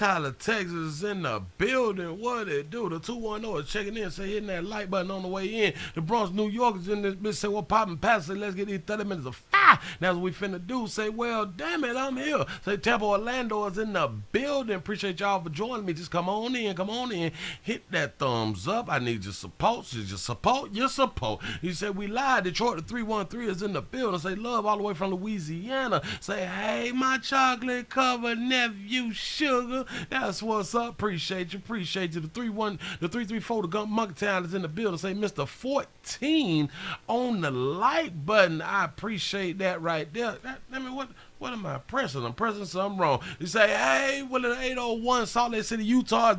Tyler, Texas is in the building. What it do? The 210 is checking in, say hitting that like button on the way in. The Bronx, New York is in this bitch. Say, well, popping past. Say, let's get these 30 minutes of fire. That's what we finna do. Say, well, damn it, I'm here. Say, Tampa, Orlando is in the building. Appreciate y'all for joining me. Just come on in, come on in. Hit that thumbs up. I need your support. Your support, your support. You say, we live. Detroit, the 313 is in the building. Say, love all the way from Louisiana. Say, hey, my chocolate covered nephew, Sugar. That's what's up. Appreciate you. Appreciate you. The 334, the Gump Monkey Town is in the building. Say, Mr. 14 on the like button. I appreciate that right there. I mean, what am I pressing? I'm pressing something wrong. You say, hey, Willie, 801, Salt Lake City, Utah.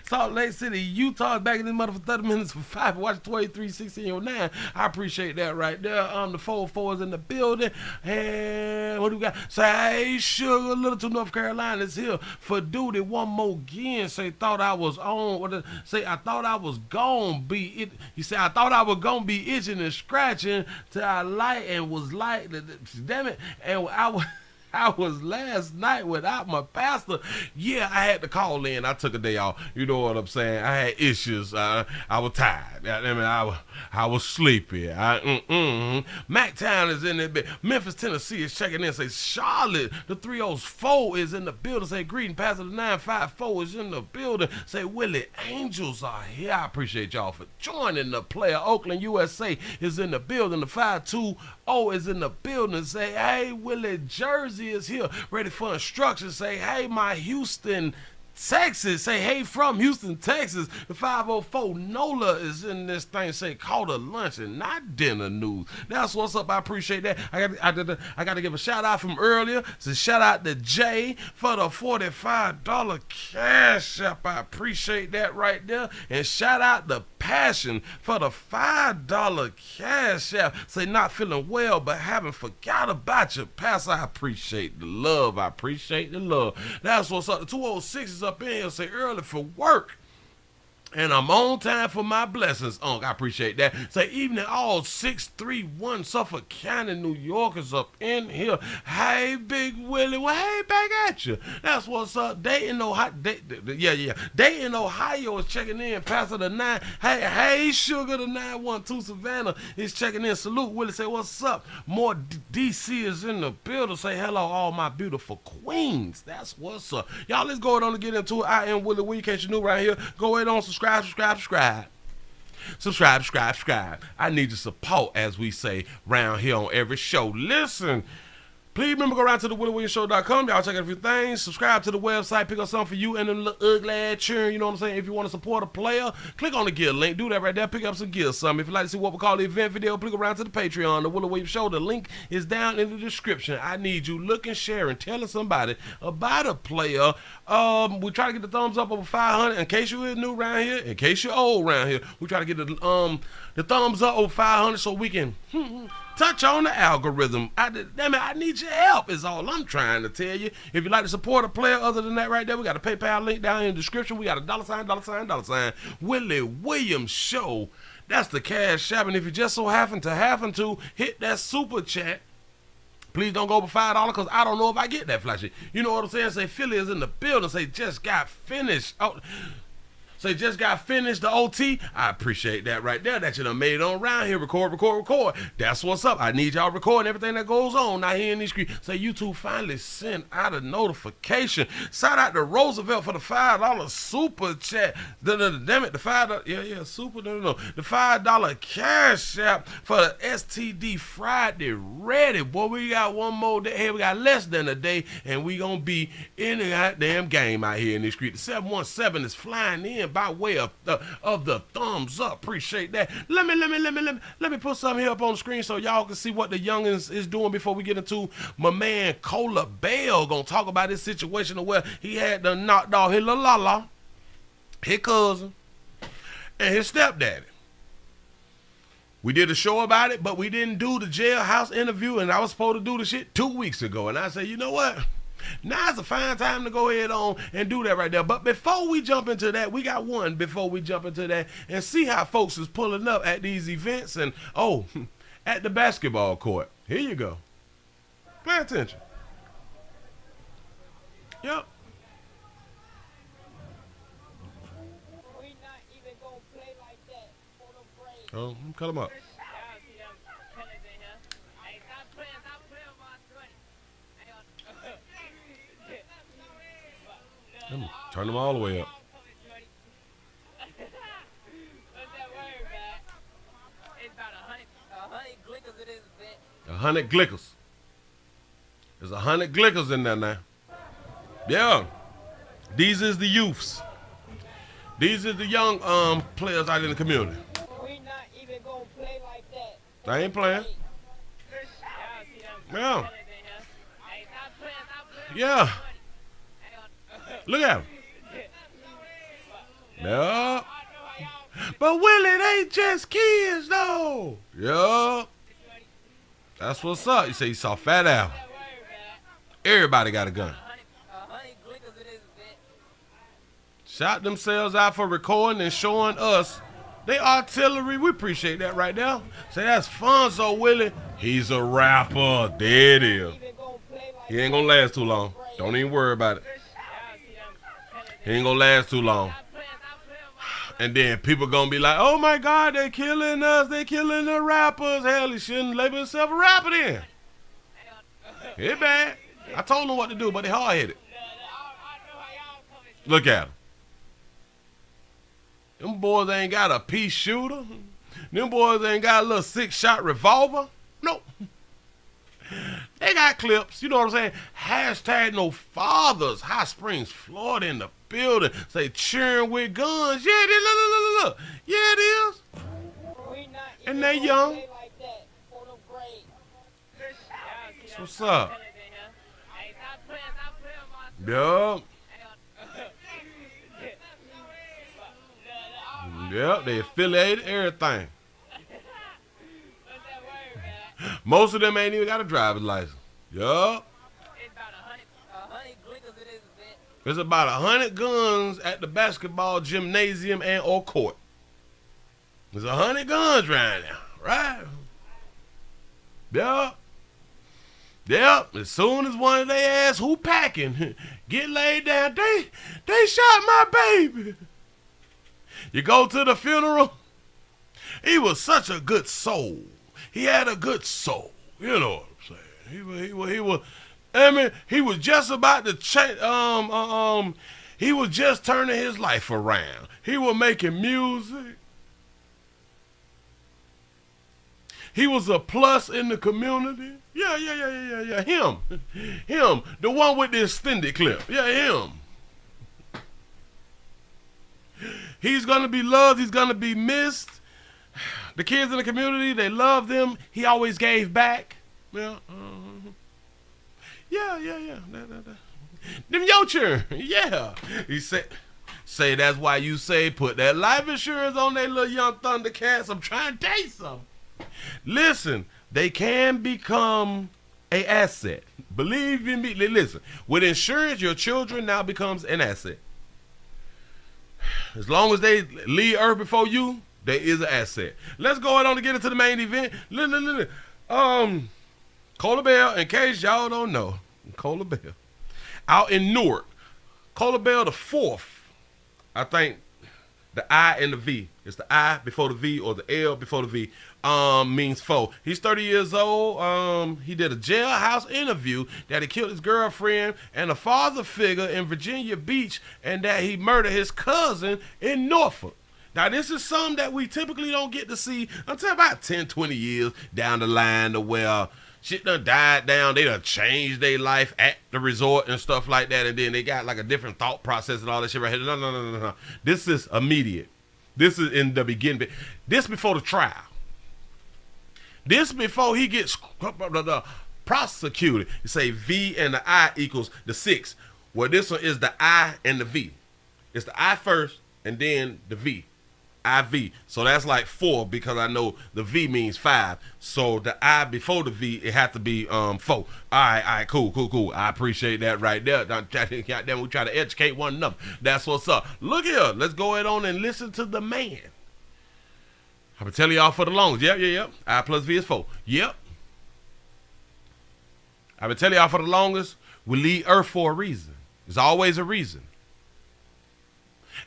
Salt Lake City, Utah, back in this mother for 30 minutes for 5. Watch 23-1609. I appreciate that right there. The 404 is in the building. And what do we got? Say, hey, Sugar, Little to North Carolina is here for duty. One more again. Say, thought I was on. Say, I thought I was gonna be it. You say, I thought I was gonna be itching and scratching till I light and was like, damn it. And I was last night without my pastor. Yeah, I had to call in. I took a day off. You know what I'm saying? I had issues. I was tired. I mean, I was sleepy. MacTown is in there. Memphis, Tennessee is checking in. Say, Charlotte, the 304 is in the building. Say, greeting. Pastor, the 954 is in the building. Say, Willie, Angels are here. I appreciate y'all for joining the player. Oakland, USA is in the building. The 520 is in the building. Say, hey, Willie, Jersey is here, ready for instructions. Say, hey, my Houston, Texas. Say, hey, from Houston, Texas. The 504 NOLA is in this thing. Say, call to lunch and not dinner news. That's what's up. I appreciate that. I got to give a shout out from earlier. So shout out to Jay for the $45 cash app. I appreciate that right there. And shout out to Passion for the $5 cash app. Say, not feeling well, but haven't forgot about your past. I appreciate the love. I appreciate the love. That's what's up. The 206 is up in here. Say, early for work. And I'm on time for my blessings, Unc. I appreciate that. Say, evening all 631 Suffolk County, New York is up in here. Hey, Big Willie. Well, hey, back at you. That's what's up. Dayton, Ohio. Dayton, Ohio is checking in. Pastor the 9. Hey, Sugar, the 912 Savannah is checking in. Salute, Willie. Say, what's up? More DC is in the building. Say, hello, all my beautiful queens. That's what's up. Y'all, let's go ahead on and get into it. I am Willie Willie. In case you're new right here, go ahead on, subscribe. Subscribe. I need your support, as we say round here on every show. Listen, please remember, go around to the WillieWilliamsShow.com. Y'all check out a few things. Subscribe to the website. Pick up something for you and them little ugly ass churn. You know what I'm saying? If you want to support a player, click on the gear link. Do that right there. Pick up some gear. Something. If you'd like to see what we call the event video, click around to the Patreon, the Willie Williams Show. The link is down in the description. I need you looking, sharing, telling somebody about a player. We try to get the thumbs up over 500. In case you're new around here, in case you're old around here, we try to get the thumbs up over 500 so we can touch on the algorithm. I need your help is all I'm trying to tell you. If you'd like to support a player other than that right there, we got a PayPal link down in the description. We got a $, Willie Williams Show. That's the cash app. And if you just so happen to hit that super chat, please don't go over $5 because I don't know if I get that flashy. You know what I'm saying? Say, Philly is in the building. Say, just got finished. Say, just got finished the OT. I appreciate that right there. That you done made it on around here. Record. That's what's up. I need y'all recording everything that goes on out here in these streets. Say, YouTube finally sent out a notification. Shout out to Roosevelt for the $5 super chat. Damn it, the $5. Super. No. The $5 cash app for the STD Friday ready. Boy, we got one more day. Hey, we got less than a day, and we gonna be in the goddamn game out here in these streets. The 717 is flying in by way of the thumbs up. Appreciate that. Let me put something here up on the screen so y'all can see what the youngins is doing before we get into my man Cola Bell gonna talk about this situation where he had to knock off his la his cousin and his stepdaddy. We did a show about it, but we didn't do the jailhouse interview, and I was supposed to do the shit 2 weeks ago, and I said, you know what? Now's a fine time to go ahead on and do that right there. But before we jump into that, we got one before we jump into that and see how folks is pulling up at these events and, at the basketball court. Here you go. Pay attention. Yep. Oh, cut them up. Turn them all the way up. A 100 glickers. There's 100 glickers in there now. Yeah. These is the youths. These is the young players out in the community. We not even gonna play like that. I ain't playing. Yeah. Yeah. Look at him. Yeah. But Willie, they just kids though. Yeah. That's what's up. You say you saw Fat Al. Everybody got a gun. Shot themselves out for recording and showing us they artillery. We appreciate that right there. Say that's Fonzo Willie. He's a rapper. There it is. He ain't gonna last too long. Don't even worry about it. He ain't gonna last too long. And then people gonna be like, oh my God, they killing us. They killing the rappers. Hell, he shouldn't label himself a rapper then. It's bad. I told him what to do, but they hard-headed. Look at him. Them boys ain't got a pea shooter. Them boys ain't got a little 6-shot revolver. Nope. They got clips. You know what I'm saying? Hashtag no fathers. High Springs, Florida in the building. Say cheering with guns. Yeah, it is. Look. Yeah, it is. And they young. That's what's up. Yup. Yep, they affiliated everything. Most of them ain't even got a driver's license. Yup. There's about 100 guns at the basketball gymnasium and or court. There's 100 guns right now, right? Yup. Yep, as soon as one of they ass who packing get laid down, they shot my baby. You go to the funeral, he was such a good soul. He had a good soul. You know what I'm saying? He was. I mean, he was just about to change. He was just turning his life around. He was making music. He was a plus in the community. Yeah. Him. The one with the extended clip. Yeah, him. He's going to be loved. He's going to be missed. The kids in the community, they love them. He always gave back. Yeah. Yeah. Them your children. Yeah. He said, say that's why you say put that life insurance on that little young Thundercats. I'm trying to tell you something. Listen, they can become an asset. Believe in me. Listen, with insurance, your children now becomes an asset. As long as they leave Earth before you, there is an asset. Let's go ahead on to get into the main event. Cola Bell, in case y'all don't know, Cola Bell, out in Newark. Cola Bell the 4th. I think the I and the V. It's the I before the V or the L before the V. Means 4. He's 30 years old. He did a jailhouse interview that he killed his girlfriend and a father figure in Virginia Beach and that he murdered his cousin in Norfolk. Now, this is something that we typically don't get to see until about 10, 20 years down the line to where shit done died down. They done changed their life at the resort and stuff like that. And then they got like a different thought process and all that shit right here. No. This is immediate. This is in the beginning. This before the trial. This before he gets prosecuted. You say V and the I equals the 6. Well, this one is the I and the V. It's the I first and then the V. IV. So that's like 4 because I know the V means 5. So the I before the V, it has to be 4. All right, cool. I appreciate that right there. Goddamn, we try to educate one another. That's what's up. Look here. Let's go ahead on and listen to the man. I've been telling y'all for the longest. Yep. I plus V is 4. Yep. I've been telling y'all for the longest, we leave Earth for a reason. There's always a reason.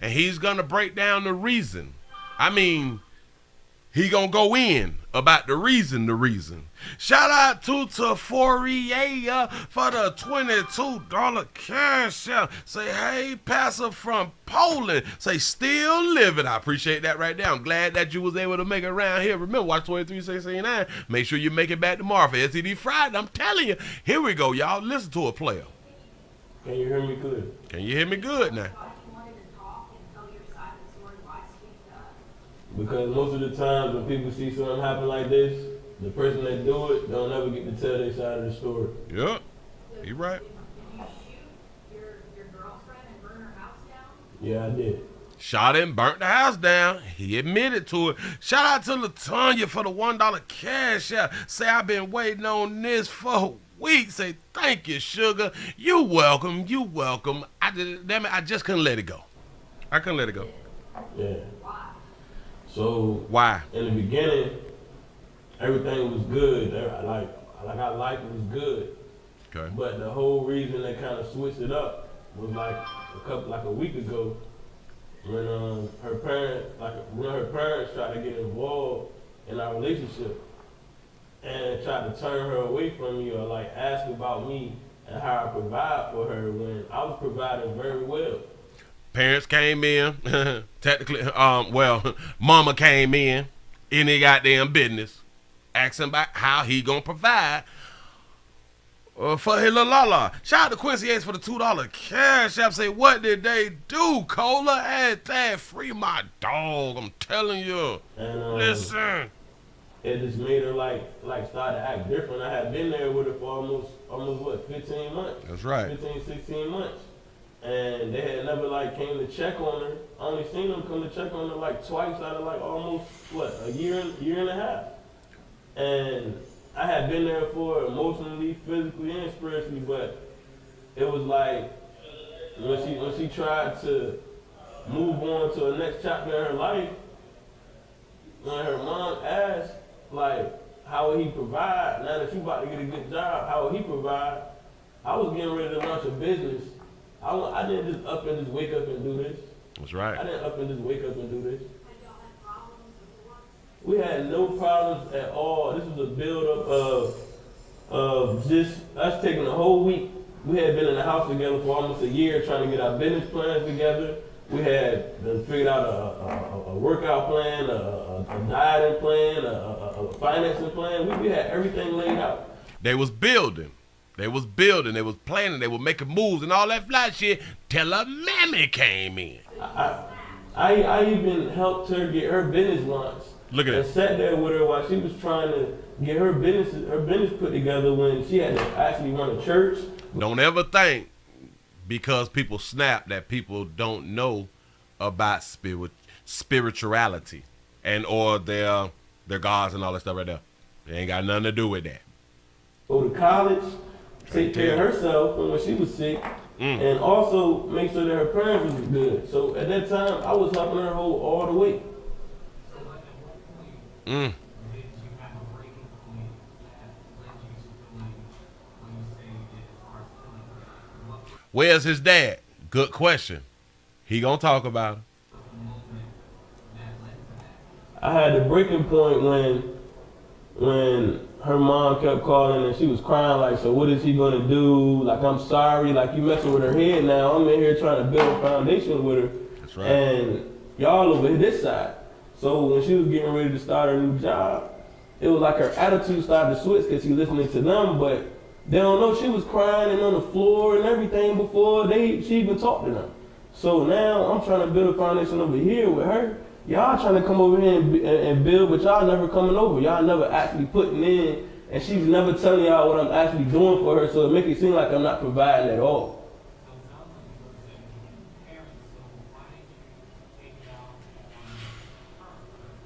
And he's going to break down the reason. I mean, He gonna go in about the reason. Shout out to Fourier for the $22 cash out. Say, hey, pastor from Poland. Say, still living. I appreciate that right there. I'm glad that you was able to make it around here. Remember, watch 2369. Make sure you make it back tomorrow for STD Friday. I'm telling you. Here we go, y'all. Listen to a player. Can you hear me good? Can you hear me good now? Because most of the times when people see something happen like this, the person that do it don't ever get to tell their side of the story. Yep, you right. Did you shoot your girlfriend and burn her house down? Yeah, I did. Shot it and burnt the house down. He admitted to it. Shout out to LaTanya for the $1 cash out. Say, I've been waiting on this for weeks. Say, thank you, sugar. You welcome. I just couldn't let it go. I couldn't let it go. Yeah. So Why? in the beginning, everything was good. Like our life was good. Okay. But the whole reason they kind of switched it up was like a week ago when her parents tried to get involved in our relationship and tried to turn her away from me or like ask about me and how I provide for her when I was providing very well. Parents came in, technically, mama came in their goddamn business, asking about how he gonna provide for his little la. Shout out to Quincy Ace for the $2 cash app. Say, what did they do, Cola? Had that free my dog, I'm telling you. And listen. It just made her like start to act different. I had been there with her for almost what, 15 months? That's right. 15, 16 months. And they had never like came to check on her. I only seen them come to check on her like twice out of like almost a year and a half. And I had been there for her emotionally, physically, and spiritually, but it was like when she tried to move on to the next chapter in her life, when her mom asked like how would he provide, now that you about to get a good job, how would he provide? I was getting ready to launch a business. I didn't just up and just wake up and do this. That's right. I didn't up and just wake up and do this. We had no problems at all. This was a build-up of just us taking a whole week. We had been in the house together for almost a year trying to get our business plans together. We had figured out a workout plan, a dieting plan, a financing plan. We had everything laid out. They was building, they was planning, they were making moves and all that fly shit till a mammy came in. I even helped her get her business launched. Look at and that. Sat there with her while she was trying to get her business put together when she had to actually run a church. Don't ever think because people snap that people don't know about spirituality and or their gods and all that stuff right there. It ain't got nothing to do with that. Go to college, take care of herself when she was sick, and also make sure that her parents was good. So at that time, I was helping her hold all the weight. Where's his dad? Good question. He gonna talk about it. I had the breaking point when her mom kept calling and she was crying like, so what is he gonna do? Like, I'm sorry, like you messing with her head now. I'm in here trying to build a foundation with her. That's right. And y'all over this side. So when she was getting ready to start her new job, it was like her attitude started to switch because she listening to them, but they don't know she was crying and on the floor and everything before she even talked to them. So now I'm trying to build a foundation over here with her. Y'all trying to come over here and build, but y'all never coming over. Y'all never actually putting in, and she's never telling y'all what I'm actually doing for her, so it make it seem like I'm not providing at all.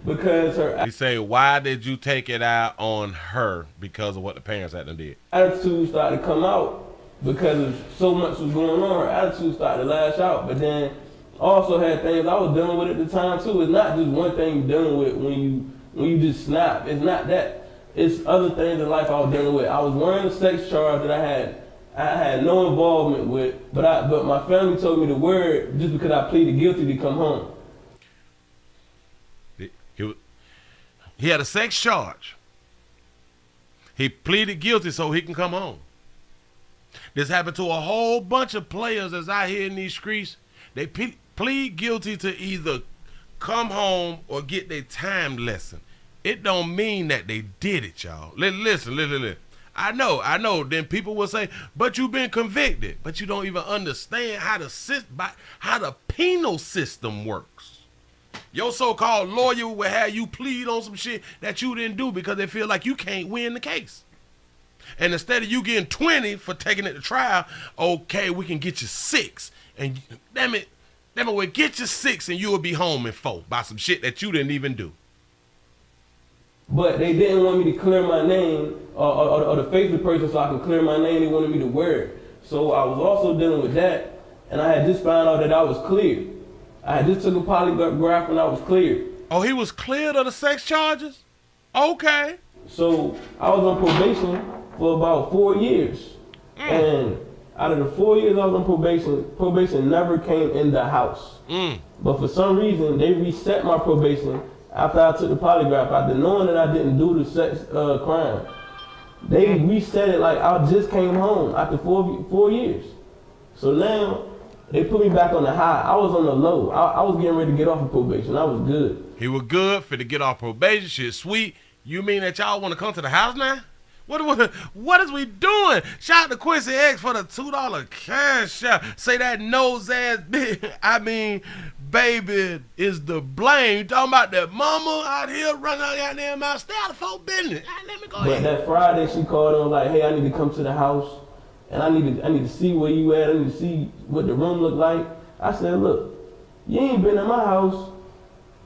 Because her He say, why did you take it out on her because of what the parents had done did? attitude started to come out because of so much was going on. Her attitude started to lash out, but then also had things I was dealing with at the time too. It's not just one thing you're dealing with when you just snap. It's not that. It's other things in life I was dealing with. I was wearing a sex charge that I had no involvement with, but my family told me to wear it just because I pleaded guilty to come home. He had a sex charge. He pleaded guilty so he can come home. This happened to a whole bunch of players that's out here in these streets. They plead guilty to either come home or get their time lesson. It don't mean that they did it, y'all. Listen. I know. Then people will say, but you've been convicted. But you don't even understand how the penal system works. Your so-called lawyer will have you plead on some shit that you didn't do because they feel like you can't win the case. And instead of you getting 20 for taking it to trial, okay, we can get you 6. And damn it, we'll get you 6 and you will be home in 4 by some shit that you didn't even do. But they didn't want me to clear my name or the face of the person so I can clear my name. They wanted me to wear it. So I was also dealing with that, and I had just found out that I was cleared. I had just took a polygraph and I was cleared. Oh, he was cleared of the sex charges? Okay. So I was on probation for about 4 years. And out of the 4 years I was on probation never came in the house. But for some reason, they reset my probation after I took the polygraph, after knowing that I didn't do the sex crime. They reset it like I just came home after 4 years. So now, they put me back on the high. I was on the low. I was getting ready to get off of probation. I was good. He was good for to get off probation. Shit, sweet. You mean that y'all want to come to the house now? What is we doing? Shout out to Quincy X for the $2 cash out. Say that nose ass bitch. I mean, baby is the blame. You talking about that mama out here running out goddamn mouth. Stay out of folk business. Let me go ahead. But that Friday she called on like, hey, I need to come to the house. And I need to see where you at. I need to see what the room look like. I said, look, you ain't been in my house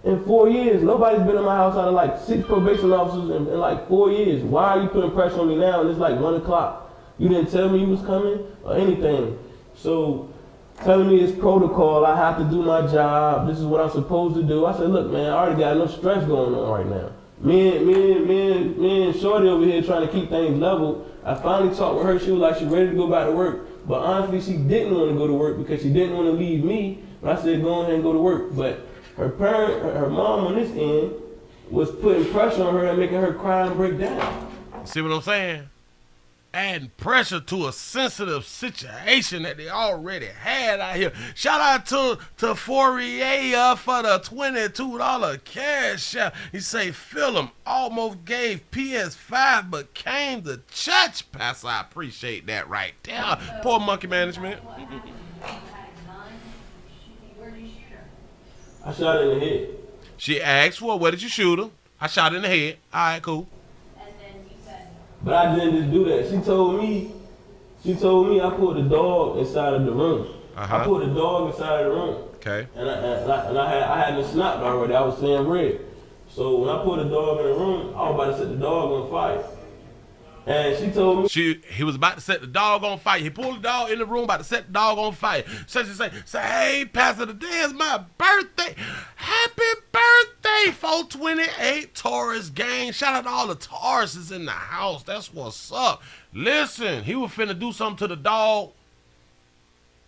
in 4 years. Nobody's been in my house out of like 6 probation officers in like 4 years. Why are you putting pressure on me now? And it's like 1 o'clock. You didn't tell me you was coming or anything. So telling me it's protocol, I have to do my job. This is what I'm supposed to do. I said, look, man, I already got enough stress going on right now. Me and Shorty over here trying to keep things level. I finally talked with her. She was like, she ready to go back to work. But honestly, she didn't want to go to work because she didn't want to leave me. But I said, go ahead and go to work. But her mom on this end was putting pressure on her and making her cry and break down. See what I'm saying? Adding pressure to a sensitive situation that they already had out here. Shout out to Fourier for the $22 cash out. He say, Philip almost gave PS5 but came to church. Pastor, I appreciate that right there. Poor monkey management. Where did you shoot her? I shot her in the head. She asked, well, where did you shoot her? I shot her in the head. All right, cool. And then you said, But I didn't just do that. She told me I put the dog inside of the room. I put the dog inside of the room. Okay. And I had been snapped already. I was saying red. So when I put the dog in the room, I was about to set the dog on fire. And she told me he was about to set the dog on fire. He pulled the dog in the room, about to set the dog on fire. So she say, hey, Pastor, today is my birthday. Happy birthday, 428 Taurus gang. Shout out to all the Tauruses in the house. That's what's up. Listen, he was finna do something to the dog,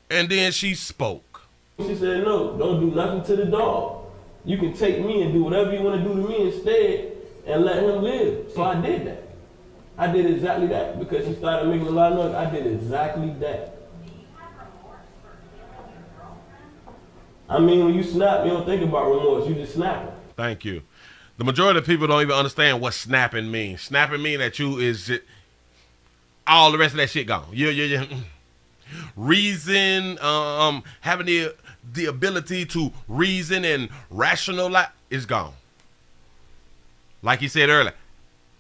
and then she spoke. She said, no, don't do nothing to the dog. You can take me and do whatever you want to do to me instead and let him live. So I did that. I did exactly that because she started making a lot of noise. I did exactly that. do you have remorse for killing your girlfriend? I mean, when you snap, you don't think about remorse. You just snap. Thank you. The majority of people don't even understand what snapping means. Snapping means that you is all the rest of that shit gone. Yeah. Reason, having the ability to reason and rationalize is gone. Like he said earlier,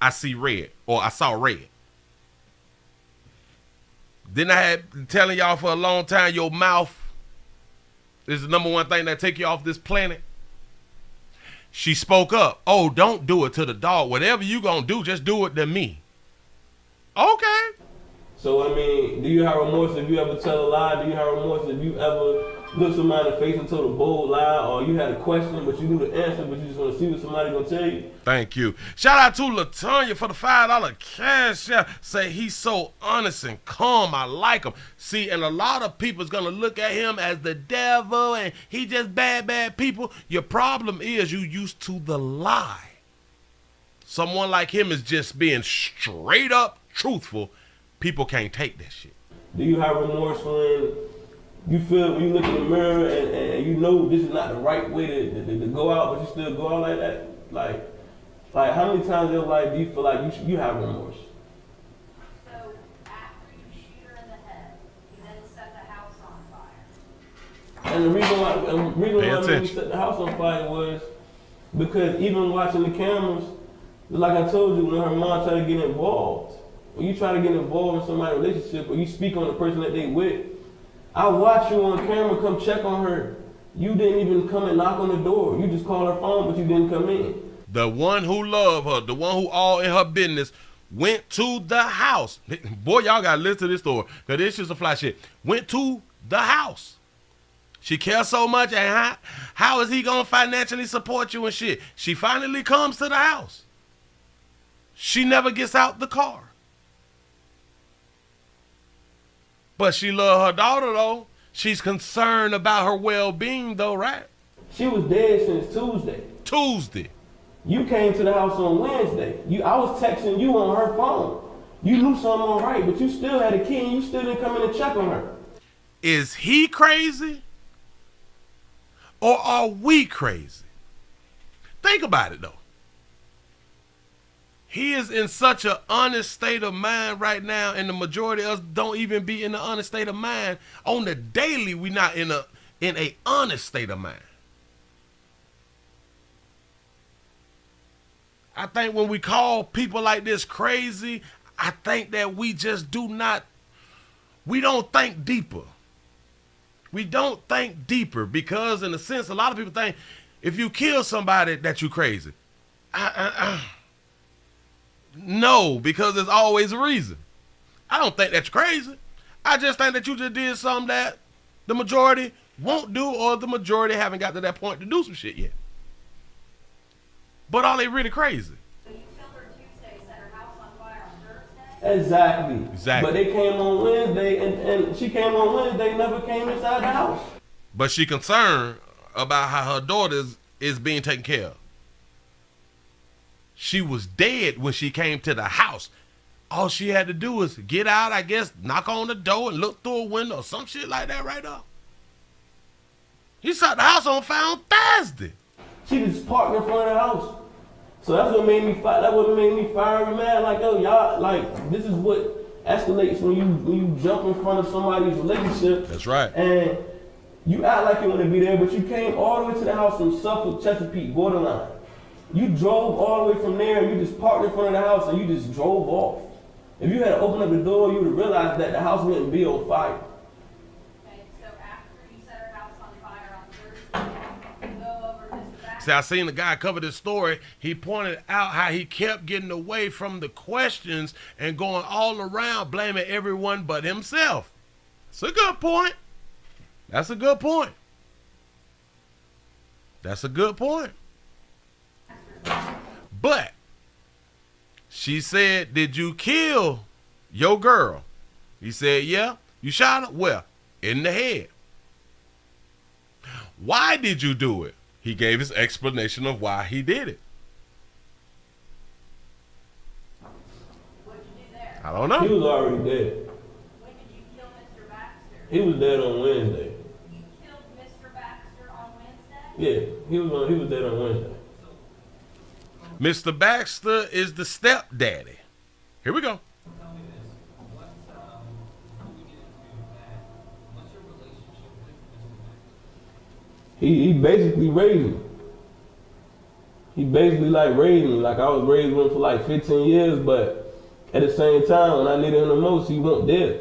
I see red, or I saw red. Then I had been telling y'all for a long time, your mouth is the number one thing that take you off this planet. She spoke up. Oh, don't do it to the dog. Whatever you gonna do, just do it to me. Okay. So, I mean, do you have remorse if you ever tell a lie? Do you have remorse if you ever look somebody in the face and told a bold lie, or you had a question but you knew the answer but you just want to see what somebody gonna tell you? Thank you. Shout out to LaTanya for the $5 cash out. Say he's so honest and calm. I like him. See, and a lot of people's gonna look at him as the devil and he just bad people. Your problem is you used to the lie. someone like him is just being straight up truthful, people can't take that shit. Do you have remorse when you feel, when you look in the mirror and you know this is not the right way to go out, but you still go out like that? Like how many times in your life do you feel like you have remorse? So after you shoot her in the head, you then set the house on fire. And the reason why I made me attention. set the house on fire was because even watching the cameras, like I told you, when her mom tried to get involved, when you try to get involved in somebody's relationship or you speak on the person that they with, I watch you on camera come check on her. You didn't even come and knock on the door. You just called her phone, but you didn't come in. The one who loved her, the one who all in her business, went to the house. Boy, y'all gotta listen to this story, because this is a fly shit. Went to the house. She cares so much, and how is he gonna financially support you and shit? She finally comes to the house. She never gets out the car. But she loves her daughter, though. She's concerned about her well-being, though, right? She was dead since Tuesday. Tuesday. You came to the house on Wednesday. I was texting you on her phone. You knew something all right, but you still had a key and you still didn't come in and check on her. Is he crazy? Or are we crazy? Think about it, though. He is in such an honest state of mind right now, and the majority of us don't even be in the honest state of mind. On the daily, we not in a honest state of mind. I think when we call people like this crazy, I think that we just we don't think deeper. We don't think deeper because, in a sense, a lot of people think if you kill somebody that you crazy. No, because there's always a reason. I don't think that's crazy. I just think that you just did something that the majority won't do, or the majority haven't got to that point to do some shit yet. But are they really crazy? So you killed her Tuesday, set her house on fire on Thursday? Exactly. But they came on Wednesday, and she came on Wednesday, never came inside the house. But she concerned about how her daughter is being taken care of. She was dead when she came to the house. All she had to do was get out, I guess, knock on the door and look through a window or some shit like that right up. He set the house on fire on Thursday. She just parked in front of the house. So that's what made me fight. That what made me fiery mad. Like, yo, y'all, like, this is what escalates when you jump in front of somebody's relationship. That's right. And you act like you want to be there, but you came all the way to the house from Suffolk, Chesapeake, borderline. You drove all the way from there and you just parked in front of the house and you just drove off. If you had opened up the door, you would have realized that the house wouldn't be on fire. Okay, so after you set her house on fire on Thursday, you go over to Mr. Baxter. See, I seen the guy cover this story. He pointed out how he kept getting away from the questions and going all around blaming everyone but himself. It's a good point. That's a good point. That's a good point. But she said, did you kill your girl? He said, yeah. You shot her? Well, in the head. Why did you do it? He gave his explanation of why he did it. What'd you do there? I don't know. He was already dead. When did you kill Mr. Baxter? He was dead on Wednesday. You killed Mr. Baxter on Wednesday? Yeah, he was dead on Wednesday. Mr. Baxter is the stepdaddy. Here we go. Tell me this. Before we get into that, what's your relationship with Mr. Baxter? He basically raised me. He basically like raised me. Like I was raised with him for like 15 years, but at the same time, when I needed him the most, he wasn't there.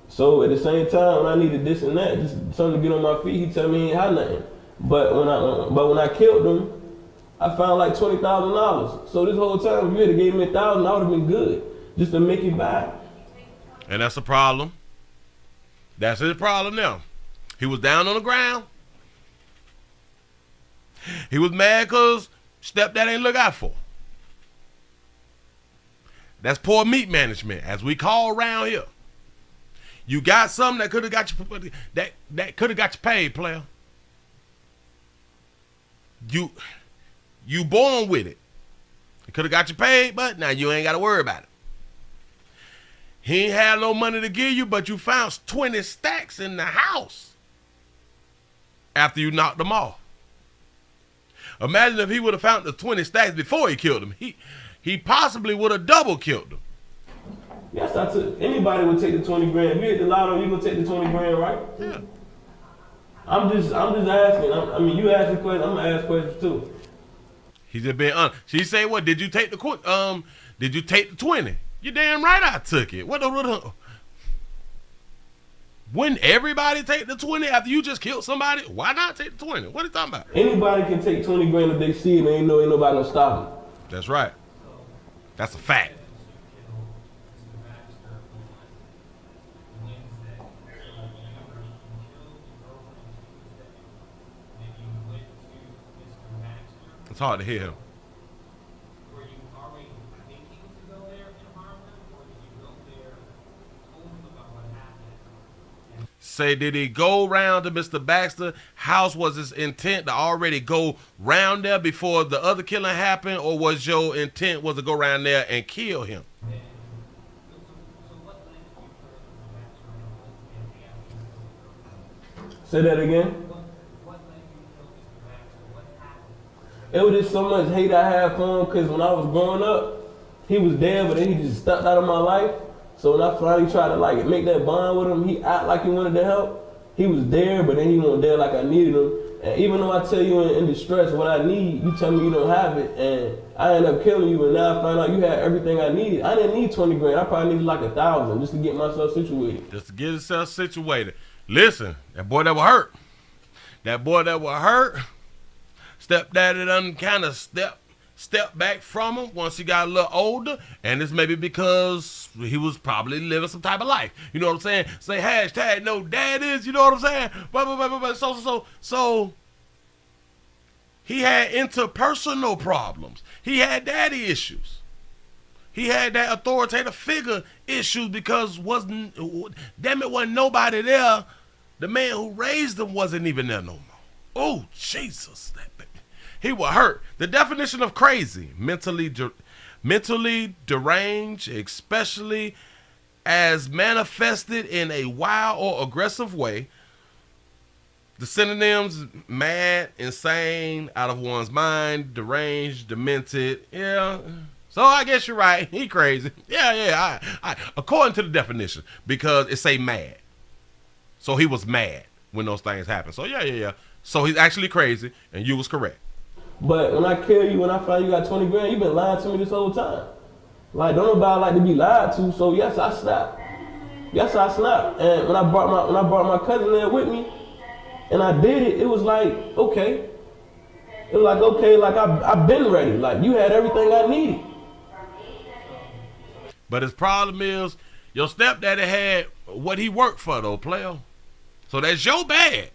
So at the same time, when I needed this and that, just something to get on my feet, he tell me he ain't had nothing. But when I killed him, I found like $20,000. So this whole time, if you had gave me $1,000, I would have been good, just to make it back. And that's the problem. That's his problem now. He was down on the ground. He was mad because stepdad ain't look out for him. That's poor meat management, as we call around here. You got something that could have got you that could have got you paid, player. You born with it. He could have got you paid, but now you ain't got to worry about it. He ain't had no money to give you, but you found 20 stacks in the house after you knocked them off. Imagine if he would have found the 20 stacks before he killed him. He possibly would have double killed him. Yes, I took. Anybody would take the 20 grand. If you hit the lotto, you gonna take the 20 grand, right? Yeah. I'm just asking. I mean, you ask a question, I'm gonna ask questions too. He just been honest. She say, "What did you take the Did you take the 20? You damn right I took it. Wouldn't everybody take the 20 after you just killed somebody? Why not take the 20? What are you talking about? Anybody can take 20 grand if they see it and ain't nobody gonna stop them. That's right. That's a fact. It's hard to hear him. Were you already thinking to go there and harm them, or did you go there, told him about what happened? Say, did he go round to Mr. Baxter? House was his intent to already go round there before the other killing happened, or was your intent was to go round there and kill him? So what led you for Mr. Baxter? Say that again. What led you to kill Mr. Baxter? What happened? It was just so much hate I had for him because when I was growing up, he was there, but then he just stepped out of my life. So when I finally tried to like make that bond with him, he act like he wanted to help. He was there, but then he wasn't there like I needed him. And even though I tell you in distress what I need, you tell me you don't have it, and I end up killing you. And now I find out you had everything I needed. I didn't need 20 grand. I probably needed like 1,000 just to get myself situated. Just to get himself situated. Listen, that boy that was hurt. That boy that was hurt. Stepdaddy done kind of step back from him once he got a little older, and it's maybe because he was probably living some type of life. You know what I'm saying? Say hashtag no daddies. You know what I'm saying? But so he had interpersonal problems. He had daddy issues. He had that authoritative figure issues because wasn't nobody there. The man who raised him wasn't even there no more. Oh Jesus, that baby. He was hurt. The definition of crazy, mentally deranged, especially as manifested in a wild or aggressive way. The synonyms: mad, insane, out of one's mind, deranged, demented. Yeah. So I guess you're right. He crazy. Yeah. I according to the definition, because it say mad. So he was mad when those things happened. So yeah. So he's actually crazy, and you was correct. But when I kill you, when I find you got 20 grand, you been lying to me this whole time. Like, don't nobody like to be lied to, so yes, I snapped. And when I brought my cousin there with me, and I did it, it was like, okay. It was like, okay, like I've been ready. Like, you had everything I needed. But his problem is, your stepdaddy had what he worked for, though, player. So that's your bad.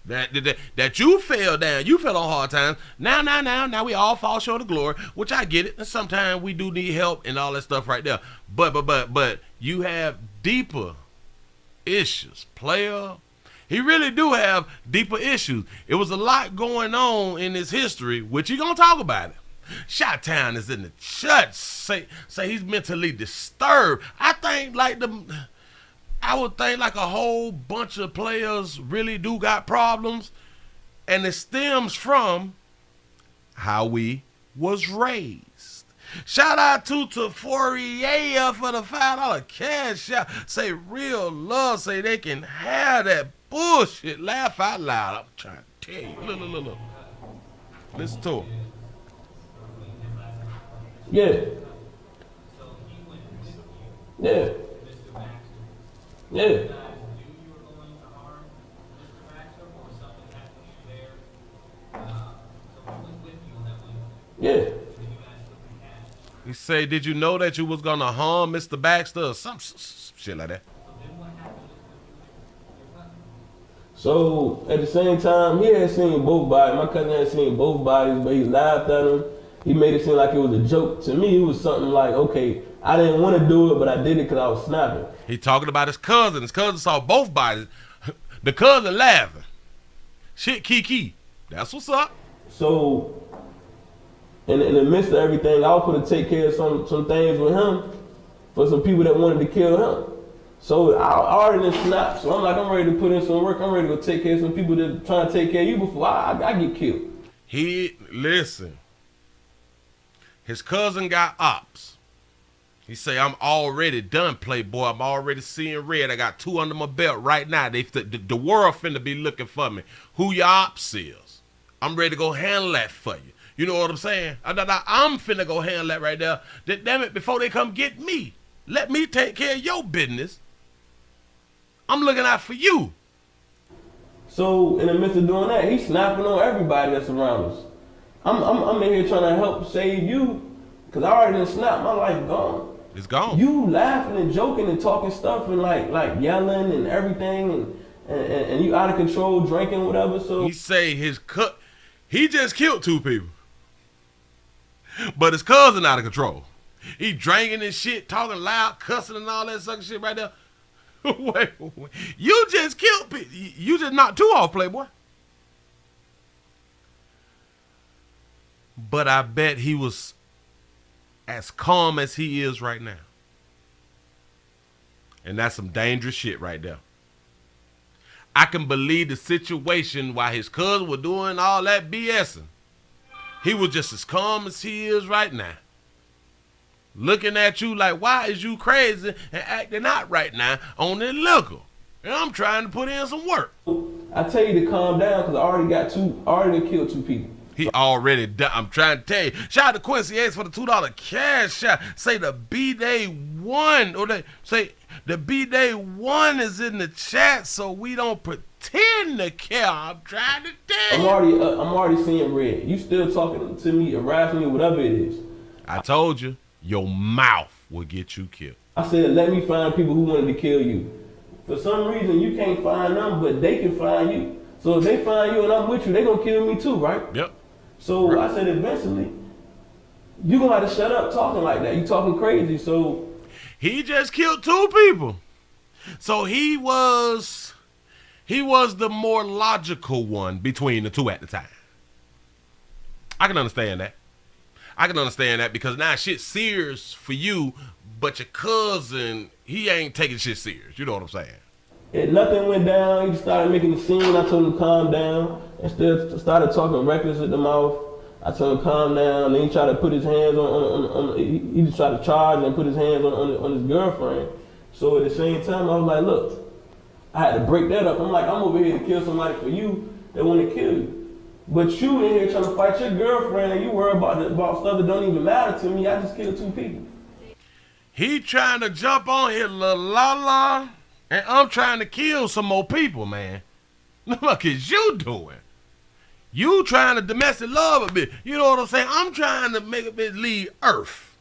That you fell down. You fell on hard times. Now we all fall short of glory, which I get it. And sometimes we do need help and all that stuff right there. But you have deeper issues, player. He really do have deeper issues. It was a lot going on in his history, which he gonna talk about it. Shot-Town is in the church. Say he's mentally disturbed. I would think like a whole bunch of players really do got problems, and it stems from how we was raised. Shout out to Fourier for the $5 cash out. Say real love, say they can have that bullshit. Laugh out loud. I'm trying to tell you. Look. Listen to him. Yeah. Yeah. Yeah. He say, did you know that you was gonna harm Mr. Baxter or some shit like that? So at the same time, he had seen both bodies. My cousin had seen both bodies, but he laughed at him. He made it seem like it was a joke. To me, it was something like, okay, I didn't want to do it, but I did it because I was snapping. He talking about his cousin. His cousin saw both bodies. The cousin laughing. Shit, Kiki. That's what's up. So And in the midst of everything, I was going to take care of some things with him for some people that wanted to kill him. So I already done snapped. So I'm like, I'm ready to put in some work. I'm ready to go take care of some people that trying to take care of you before I get killed. Listen. His cousin got ops. He say, I'm already done, playboy. I'm already seeing red. I got 2 under my belt right now. The world finna be looking for me. Who your ops is. I'm ready to go handle that for you. You know what I'm saying? I'm finna go handle that right there. Damn it, before they come get me. Let me take care of your business. I'm looking out for you. So in the midst of doing that, he's snapping on everybody that's around us. I'm in here trying to help save you, because I already done snapped. My life gone. It's gone. You laughing and joking and talking stuff and like yelling and everything and you out of control, drinking, whatever. So he say he just killed 2 people. But his cousin out of control. He drinking and shit, talking loud, cussing and all that sucker shit right there. wait. You just killed people. You just knocked 2 off, playboy. But I bet he was as calm as he is right now. And that's some dangerous shit right there. I can believe the situation while his cousin was doing all that BSing. He was just as calm as he is right now. Looking at you like, why is you crazy and acting out right now on the liquor? And I'm trying to put in some work. I tell you to calm down because I already killed 2 people. He already done. I'm trying to tell you. Shout out to Quincy X for the $2 cash shot. Say the B-Day 1, or they say the B-Day 1 is in the chat, so we don't pretend to care. I'm trying to tell you. I'm already seeing red. You still talking to me, harassing me, whatever it is. I told you, your mouth will get you killed. I said, let me find people who wanted to kill you. For some reason, you can't find them, but they can find you. So if they find you and I'm with you, they gonna kill me too, right? Yep. So right. I said, eventually, you gonna have to shut up talking like that. You talking crazy. So he just killed 2 people. So he was the more logical one between the 2 at the time. I can understand that. Because now shit's serious for you, but your cousin, he ain't taking shit serious. You know what I'm saying? And nothing went down. He started making a scene. I told him to calm down. Instead, started talking reckless at the mouth. I told him calm down. Then he tried to put his hands on he just tried to charge and put his hands on his girlfriend. So at the same time, I was like, look, I had to break that up. I'm like, I'm over here to kill somebody for you that want to kill you. But you in here trying to fight your girlfriend and you worry about stuff that don't even matter to me. I just killed 2 people. He trying to jump on his little la-la, and I'm trying to kill some more people, man. What is you doing? You trying to domestic love a bit. You know what I'm saying? I'm trying to make a bit leave Earth.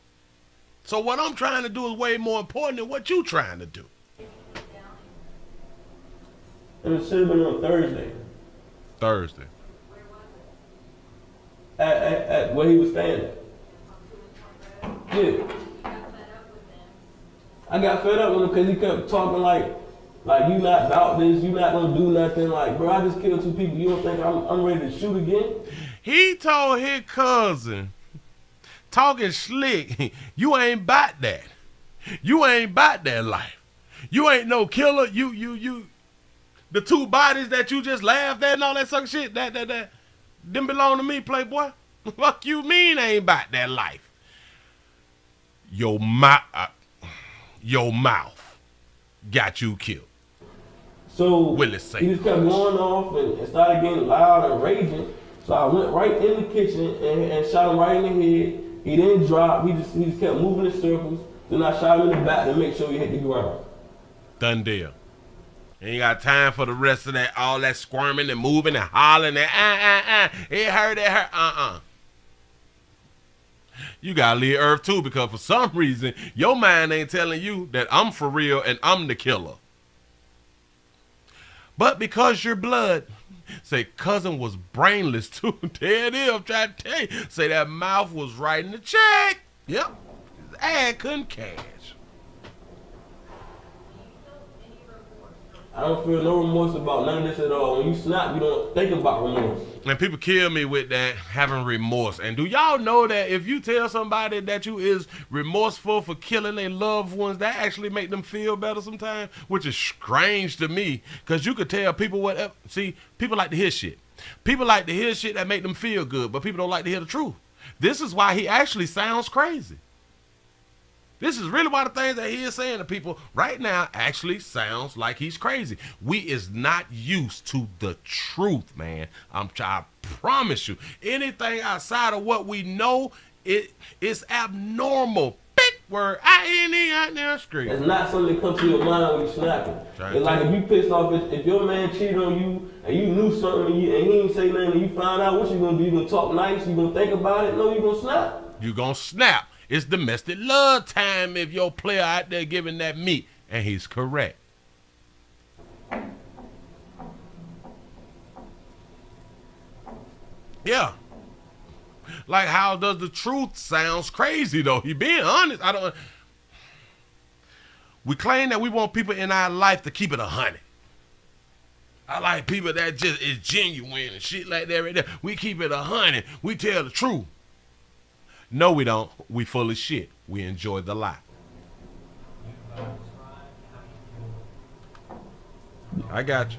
So what I'm trying to do is way more important than what you trying to do. And it should have been on Thursday. Thursday. At where he was staying at. Yeah. I got fed up with him because he kept talking like you not about this, you not gonna do nothing. Like, bro, I just killed 2 people. You don't think I'm ready to shoot again? He told his cousin, talking slick, you ain't about that. You ain't about that life. You ain't no killer. You. The 2 bodies that you just laughed at and all that sucker shit, that them belong to me, playboy. Fuck you mean ain't about that life? Your mouth got you killed. So Willie he just kept going off and started getting loud and raging. So I went right in the kitchen and shot him right in the head. He didn't drop. He just kept moving in circles. Then I shot him in the back to make sure he hit the ground. Done deal. Ain't got time for the rest of that, all that squirming and moving and hollering and It hurt. You gotta leave Earth too, because for some reason, your mind ain't telling you that I'm for real and I'm the killer. But because your blood, say cousin was brainless too. There it is, I'm trying to tell you. Say that mouth was writing the check. Yep. His ass couldn't cash. I don't feel no remorse about none of this at all. When you snap, you don't think about remorse. And people kill me with that, having remorse. And do y'all know that if you tell somebody that you is remorseful for killing their loved ones, that actually make them feel better sometimes? Which is strange to me, because you could tell people whatever. See, people like to hear shit. People like to hear shit that make them feel good, but people don't like to hear the truth. This is why he actually sounds crazy. This is really why the things that he is saying to people right now actually sounds like he's crazy. We is not used to the truth, man. I promise you. Anything outside of what we know, it is abnormal. Big word. I-N-E out there street. It's not something that comes to your mind when you snapping. It's like if you pissed off, if your man cheated on you and you knew something and he ain't say nothing and you found out, what you gonna do? You gonna talk nice? You gonna think about it? No, you gonna snap. You gonna snap. It's domestic love time if your player out there giving that meat. And he's correct. Yeah. Like, how does the truth sounds crazy, though? He being honest. We claim that we want people in our life to keep it 100. I like people that just is genuine and shit like that right there. We keep it 100. We tell the truth. No, we don't. We full of shit. We enjoy the lie. I got you.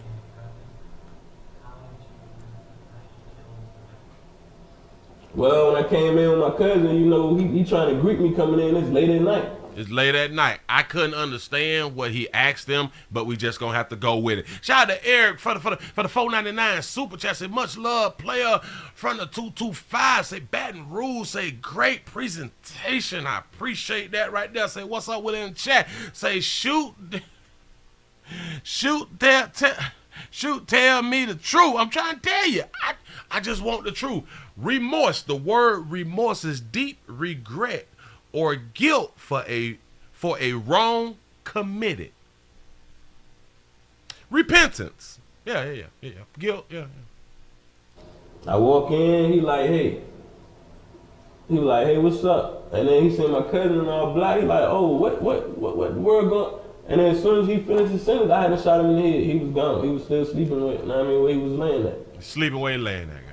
Well, when I came in with my cousin, you know, he trying to greet me coming in. It's late at night. It's late at night. I couldn't understand what he asked them, but we just gonna have to go with it. Shout out to Eric for the $4.99 super chat. Say much love, player from the 225. Say Baton Rouge. Say great presentation. I appreciate that right there. Say what's up with it in the chat. Say tell me the truth. I'm trying to tell you. I just want the truth. Remorse. The word remorse is deep regret or guilt for a wrong committed. Repentance. Yeah. Guilt, yeah. I walk in, he like, hey. He like, hey, what's up? And then he seen my cousin and all black. He like, oh, what word going? And then as soon as he finished his sentence, I had to shot him in the head. He was gone. He was still sleeping with, where he was laying at. Sleeping where he laying at, goddamn.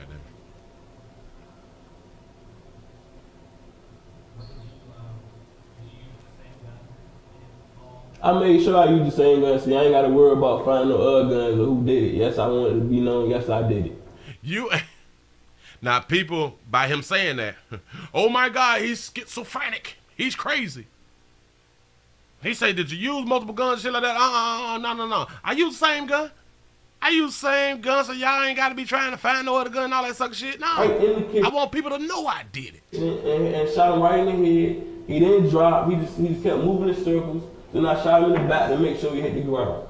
I made sure I used the same gun. See, I ain't got to worry about finding no other guns or who did it. Yes, I wanted to be known. Yes, I did it. Now, people, by him saying that, oh my God, he's schizophrenic. He's crazy. He say, did you use multiple guns, shit like that? No. I use the same gun. So y'all ain't got to be trying to find no other gun and all that sucker shit. No. I want people to know I did it. And shot him right in the head. He didn't drop. He just kept moving in circles. Then I shot him in the back to make sure he hit the ground.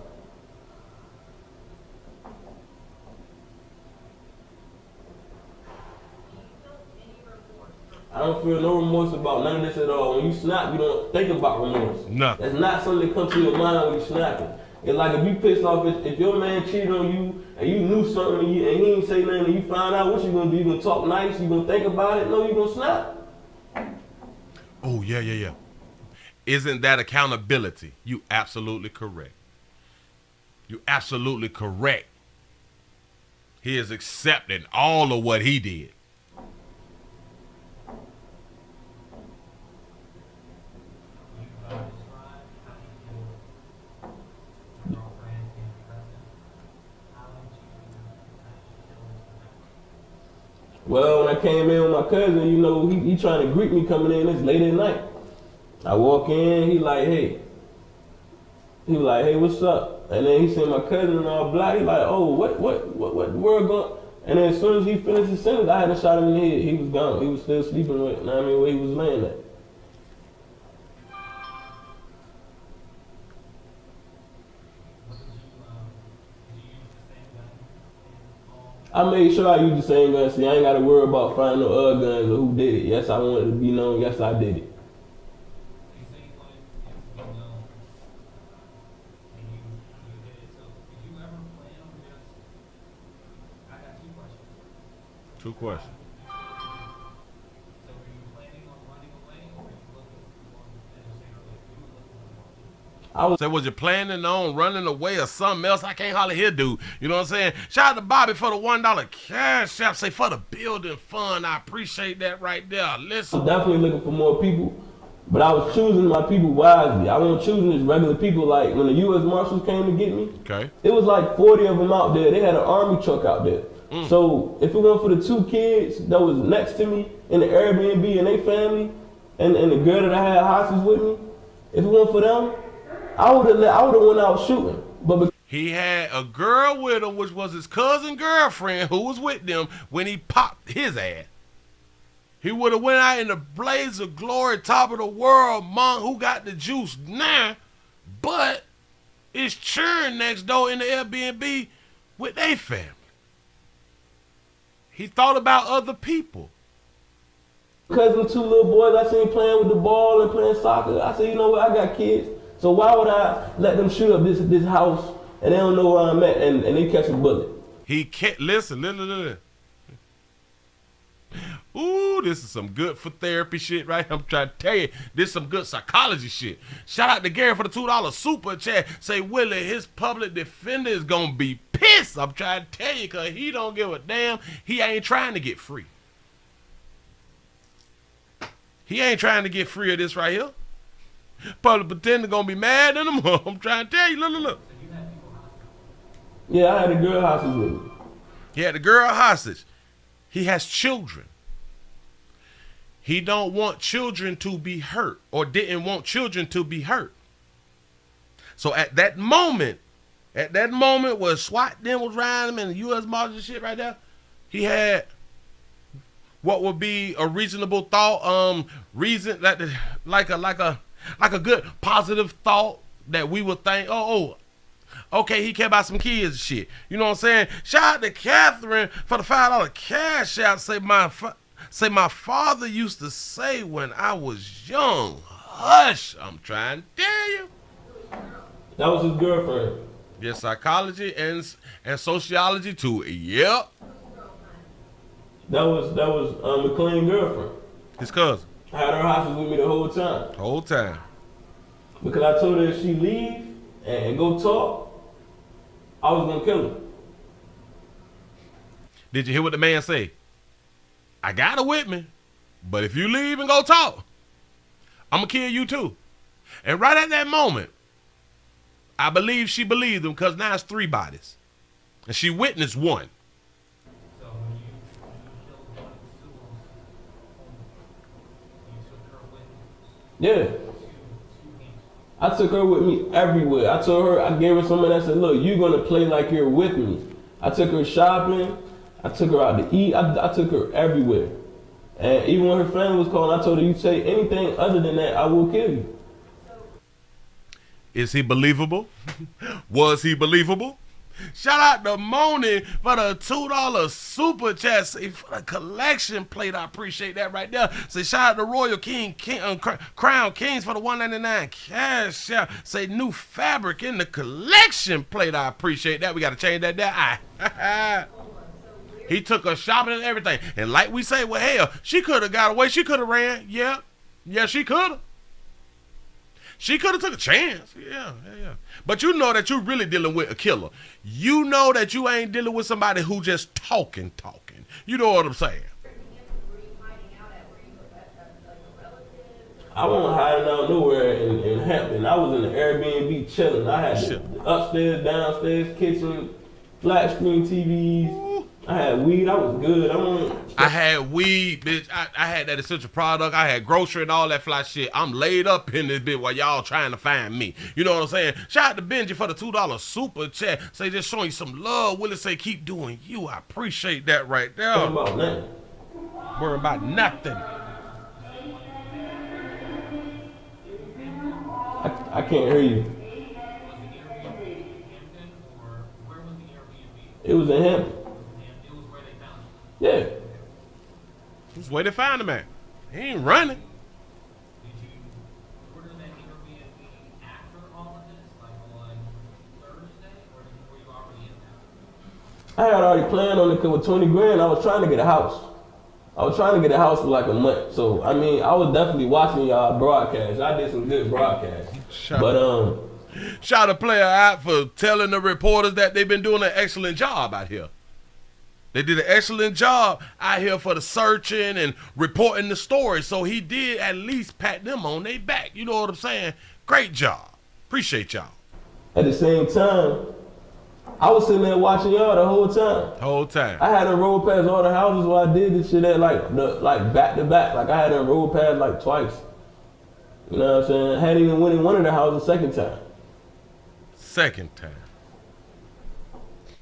I don't feel no remorse about none of this at all. When you snap, you don't think about remorse. No. That's not something that comes to your mind when you snapping. It's like if you pissed off, if your man cheated on you and you knew something and he ain't say nothing and you found out, what you gonna do? You gonna talk nice? You gonna think about it? No, you gonna snap. Oh, yeah. Isn't that accountability? You absolutely correct. He is accepting all of what he did. Well, when I came in with my cousin, you know, he trying to greet me coming in. It's late at night. I walk in, he like, hey. He like, hey, what's up? And then he seen my cousin and all black. He like, oh, what word going? And then as soon as he finished his sentence, I had to shot him in the head. He was gone. He was still sleeping with, where he was laying at. I made sure I used the same gun. See, I ain't got to worry about finding no other guns or who did it. Yes, I wanted to be known. Yes, I did it. Two questions. So were you planning on running away, or were you looking for, as you say earlier, you were looking for Say, was you planning on running away or something else? I can't hardly hear, dude. You know what I'm saying? Shout out to Bobby for the $1 cash app. Say, for the building fund. I appreciate that right there. Listen. definitely looking for more people, but I was choosing my people wisely. I wasn't choosing just regular people. Like when the U.S. Marshals came to get me, Okay. it was like 40 of them out there. They had an army truck out there. So if it weren't for the 2 kids that was next to me in the Airbnb and their family, and the girl that I had hostage with me, if it weren't for them, I would have went out shooting. But He had a girl with him, which was his cousin girlfriend, who was with them when he popped his ass. He would have went out in the blaze of glory, top of the world, among who got the juice now, but it's churn next door in the Airbnb with their family. He thought about other people. because them 2 little boys I seen playing with the ball and playing soccer, I said, you know what, I got kids, so why would I let them shoot up this house and they don't know where I'm at and they catch a bullet? He can't listen. Ooh, this is some good for therapy shit, right? I'm trying to tell you, this is some good psychology shit. Shout out to Gary for the $2 super chat. Say, Willie, his public defender is gonna be pissed. I'm trying to tell you, cause he don't give a damn. He ain't trying to get free. He ain't trying to get free of this right here. Public defender gonna be mad at him. I'm trying to tell you. Look. Yeah, I had a girl hostage with me. He had the girl hostage. He has children. He don't want children to be hurt, or didn't want children to be hurt. So at that moment where SWAT then was around him and the U.S. Marshals and shit right there, he had what would be a reasonable thought, reason that like a good positive thought that we would think, okay, he care about some kids and shit. You know what I'm saying? Shout out to Catherine for the $5 cash out. Say my father used to say when I was young, hush, I'm trying to tell you. That was his girlfriend. Yeah, psychology and sociology too. Yep. That was McLean's girlfriend. His cousin. I had her hostage with me the whole time. Whole time. Because I told her if she leave and go talk, I was gonna kill her. Did you hear what the man say? I got her with me, but if you leave and go talk, I'm gonna kill you too. And right at that moment, I believe she believed him, because now it's 3 bodies. And she witnessed 1. So when you killed one of Sewell's, you took her with you. Yeah. Two hands. I took her with me everywhere. I told her, I gave her something that said, look, you're gonna play like you're with me. I took her shopping, I took her out to eat, I took her everywhere. And even when her family was calling, I told her, you say anything other than that, I will kill you. Is he believable? Was he believable? Shout out to Moni for the $2 super chat. Say, for the collection plate, I appreciate that right there. Say, shout out to Royal Crown Kings for the $1.99 cash out. Say, new fabric in the collection plate, I appreciate that. We got to change that there. He took her shopping and everything. And like we say, well, hell, she could have got away. She could have ran. Yeah, she could have. She could have took a chance. Yeah. But you know that you're really dealing with a killer. You know that you ain't dealing with somebody who just talking. You know what I'm saying? I wasn't hiding out nowhere in Hampton. I was in the Airbnb chilling. I had the upstairs, downstairs, kitchen, flat screen TVs. I had weed. I was good. I had weed, bitch. I had that essential product. I had grocery and all that fly shit. I'm laid up in this bitch while y'all trying to find me. You know what I'm saying? Shout out to Benji for the $2 super chat. Say, just showing you some love. Willie say, keep doing you. I appreciate that right there. Worry about nothing. Worry about nothing. I can't hear you. It was in Hampton. Yeah. That's where they found him at. He ain't running. Did you order that Airbnb after all of this, like on Thursday, or were you already in there? I had already planned on it because with 20 grand, I was trying to get a house. I was trying to get a house for like a month. So, I mean, I was definitely watching y'all broadcast. I did some good broadcasts. But Shout a player out for telling the reporters that they've been doing an excellent job out here. They did an excellent job out here for the searching and reporting the story. So he did at least pat them on their back. You know what I'm saying? Great job. Appreciate y'all. At the same time, I was sitting there watching y'all the whole time. Whole time. I had to roll past all the houses where I did this shit at like back to back. Like I had to roll past like twice. You know what I'm saying? I hadn't even went in one of the houses the second time. Second time.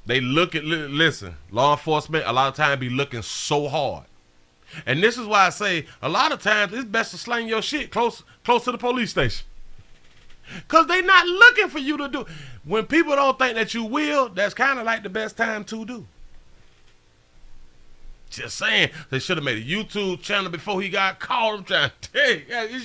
They look at, listen, law enforcement a lot of times be looking so hard. And this is why I say a lot of times it's best to slang your shit close to the police station. Because they not looking for you to do. When people don't think that you will, that's kind of like the best time to do. Just saying, they should have made a YouTube channel before he got caught. I'm trying to tell you.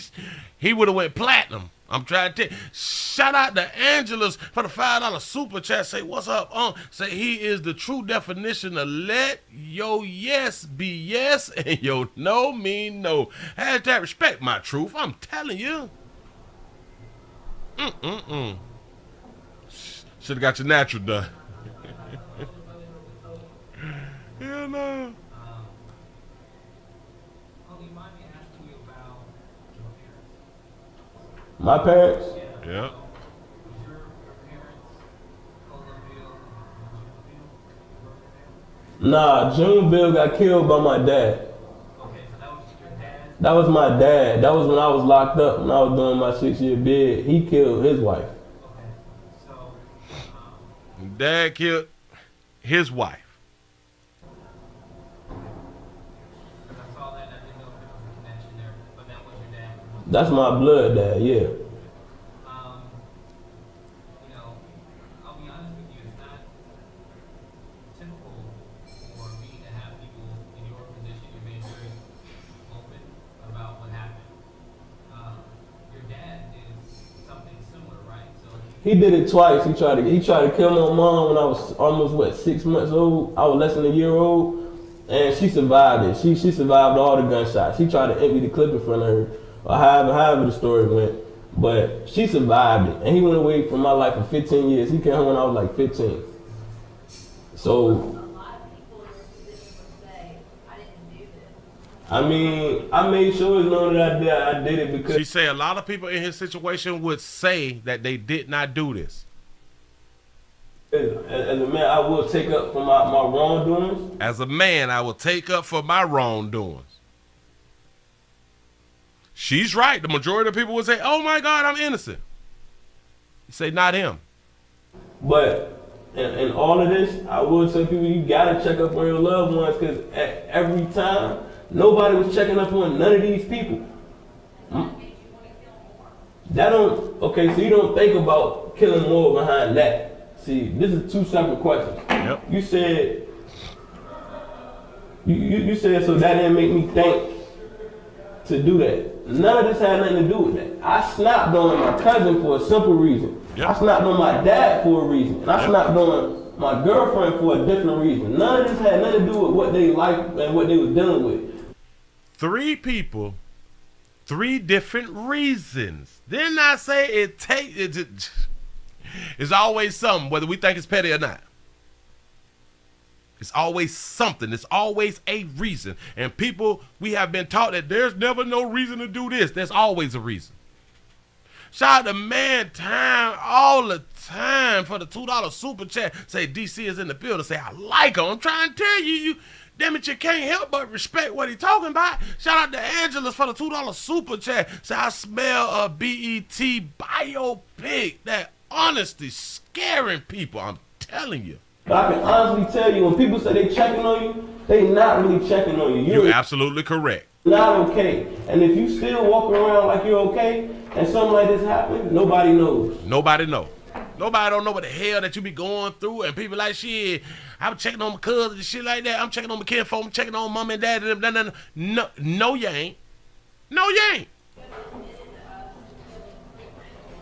He would have went platinum. I'm trying to tell you. Shout out to Angelus for the $5 super chat. Say, what's up? Say he is the true definition of let your yes be yes and your no mean no. Hashtag respect my truth. I'm telling you. Should have got your natural done. Hell no. My parents? Yeah. Nah, June Bill got killed by my dad. That was my dad. That was when I was locked up, when I was doing my 6-year bid. He killed his wife. Dad killed his wife. That's my blood dad, yeah. You know, I'll be honest with you, it's not typical for me to have people in your position. You're being very open about what happened. Your dad did something similar, right? So He did it twice. He tried to kill my mom when I was almost 6 months old. I was less than a year old, and she survived it. She survived all the gunshots. He tried to empty the clip in front of her, or however the story went. But she survived it, and he went away from my life for 15 years. He came home when I was like 15. So, A lot of people in your position would say, I didn't do this. I mean, I made sure it's known that I did it because She say a lot of people in his situation would say that they did not do this. as a man, I will take up for my wrongdoings. As a man, I will take up for my wrongdoings. She's right. The majority of people would say, oh my God, I'm innocent. You say, not him. But in all of this, I will tell people you gotta check up on your loved ones, because at every time, nobody was checking up on none of these people. That don't, okay, so you don't think about killing more behind that. See, this is two separate questions. Yep. You said, you said, so that didn't make me think to do that. None of this had nothing to do with that. I snapped on my cousin for a simple reason. Yep. I snapped on my dad for a reason. And I Yep. snapped on my girlfriend for a different reason. None of this had nothing to do with what they liked and what they was dealing with. 3 people, 3 different reasons. Didn't I say it's always something, whether we think it's petty or not. It's always something. It's always a reason. And people, we have been taught that there's never no reason to do this. There's always a reason. Shout out to Man Time all the time for the $2 super chat. Say DC is in the building. Say I like him. I'm trying to tell you, damn it, you can't help but respect what he's talking about. Shout out to Angelus for the $2 super chat. Say I smell a BET biopic. That honesty scaring people. I'm telling you. But I can honestly tell you, when people say they checking on you, they not really checking on you. You're absolutely correct. Not okay. And if you still walking around like you're okay, and something like this happens, nobody knows. Nobody know. Nobody don't know what the hell that you be going through. And people like, shit, I'm checking on my cousins and shit like that. I'm checking on my kinfolk. I'm checking on mom and dad. And them. No, you ain't. No, you ain't.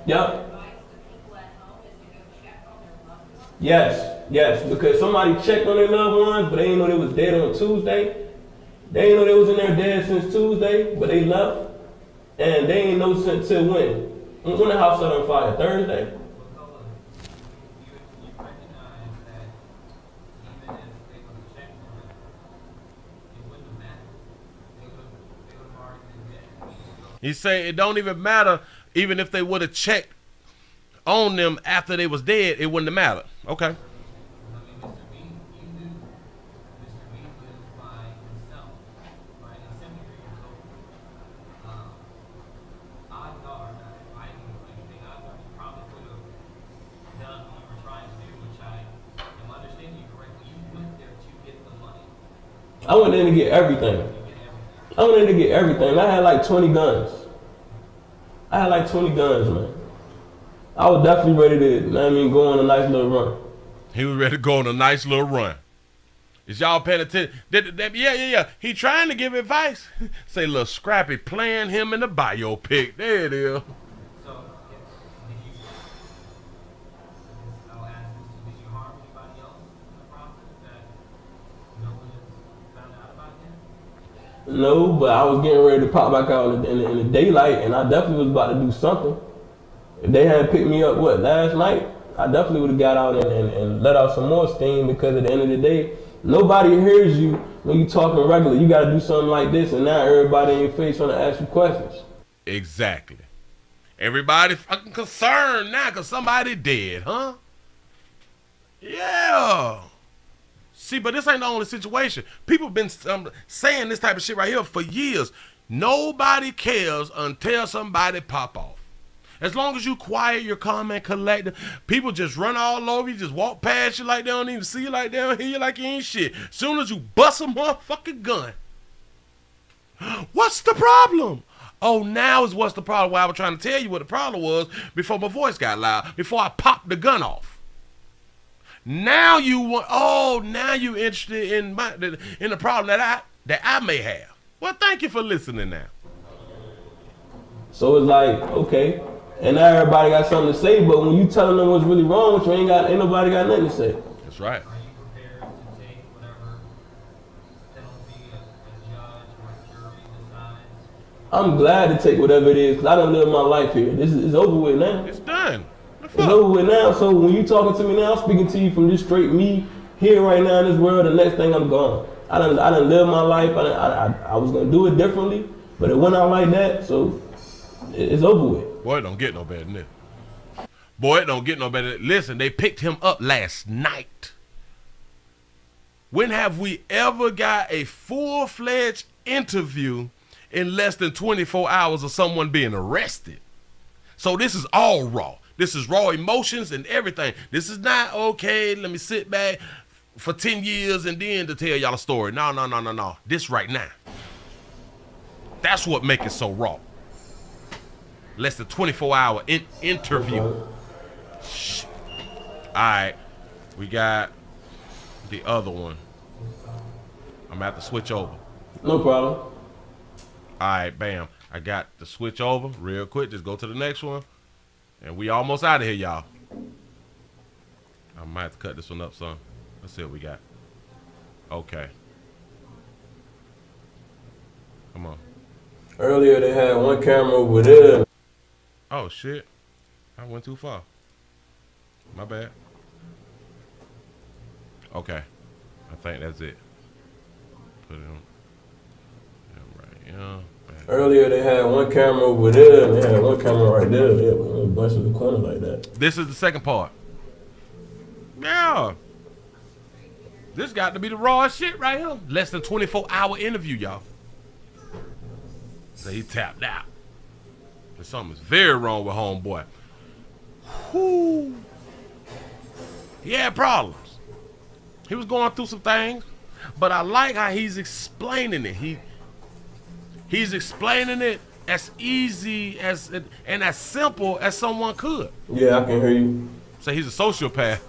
Yep. Yes, because somebody checked on their loved ones, but they didn't know they was dead on Tuesday. They didn't know they was in there dead since Tuesday, but they left. And they didn't know till when? When the house set on fire? Thursday? He say it don't even matter. Even if they would have checked on them after they was dead, it wouldn't have mattered. Okay. I mean, Mr. B, you knew Mr. B lived by himself, right? He's 73 years old. I thought that if I knew anything, I thought you probably would have done what you were trying to do, which I am understanding you correctly. You went there to get the money. I went in to get everything. You get everything. I went in to get everything. I had like 20 guns. I had like 20 guns, man. I was definitely ready to, you know what I mean, go on a nice little run. He was ready to go on a nice little run. Is y'all paying attention? Yeah. He trying to give advice. Say, little Scrappy playing him in the biopic. There it is. So, did you, I'll ask this, did you harm anybody else in the process that no one has found out about yet? No, but I was getting ready to pop back out in the daylight, and I definitely was about to do something. If they hadn't picked me up, last night, I definitely would have got out and let out some more steam, because at the end of the day, nobody hears you when you talking regular. You got to do something like this, and now everybody in your face trying to ask you questions. Exactly. Everybody fucking concerned now because somebody dead, huh? Yeah. See, but this ain't the only situation. People been saying this type of shit right here for years. Nobody cares until somebody pop off. As long as you quiet, you're calm and collected, people just run all over you, just walk past you like they don't even see you, like they don't hear you, like you ain't shit. Soon as you bust a motherfucking gun, what's the problem? Oh, now is what's the problem. Well, I was trying to tell you what the problem was before my voice got loud, before I popped the gun off. Now you want, now you interested in the problem that I may have. Well, thank you for listening now. So it's like, okay, and now everybody got something to say, but when you telling them what's really wrong with you, ain't nobody got nothing to say. That's right. Are you prepared to take whatever penalty a judge or jury decides? I'm glad to take whatever it is, because I done lived my life here. This is over with now. It's done. It's over with now. So when you talking to me now, I'm speaking to you from just straight me here right now in this world. The next thing I'm gone. I done lived my life. I was gonna do it differently, but it went out like that. So it's over with. Boy, it don't get no better than this. Boy, it don't get no better. Listen, they picked him up last night. When have we ever got a full-fledged interview in less than 24 hours of someone being arrested? So this is all raw. This is raw emotions and everything. This is not, okay, let me sit back for 10 years and then to tell y'all a story. No. This right now. That's what makes it so raw. Less than 24-hour interview. Shit. All right, we got the other one. I'm gonna have to switch over. No problem. All right, bam. I got to switch over real quick. Just go to the next one, and we almost out of here, y'all. I might have to cut this one up, son. Let's see what we got. Okay. Come on. Earlier they had one camera over there. Oh, shit. I went too far. My bad. Okay. I think that's it. Put it on. Yeah, right. Yeah. Earlier they had one camera over there, and they had one camera right there. They had a bunch in the corner like that. This is the second part. Yeah. This got to be the raw shit right here. Less than 24-hour interview, y'all. So he tapped out. There's something's very wrong with homeboy. Whoo. He had problems. He was going through some things, but I like how he's explaining it. He's explaining it as easy as and as simple as someone could. Yeah, I can hear you. So he's a sociopath.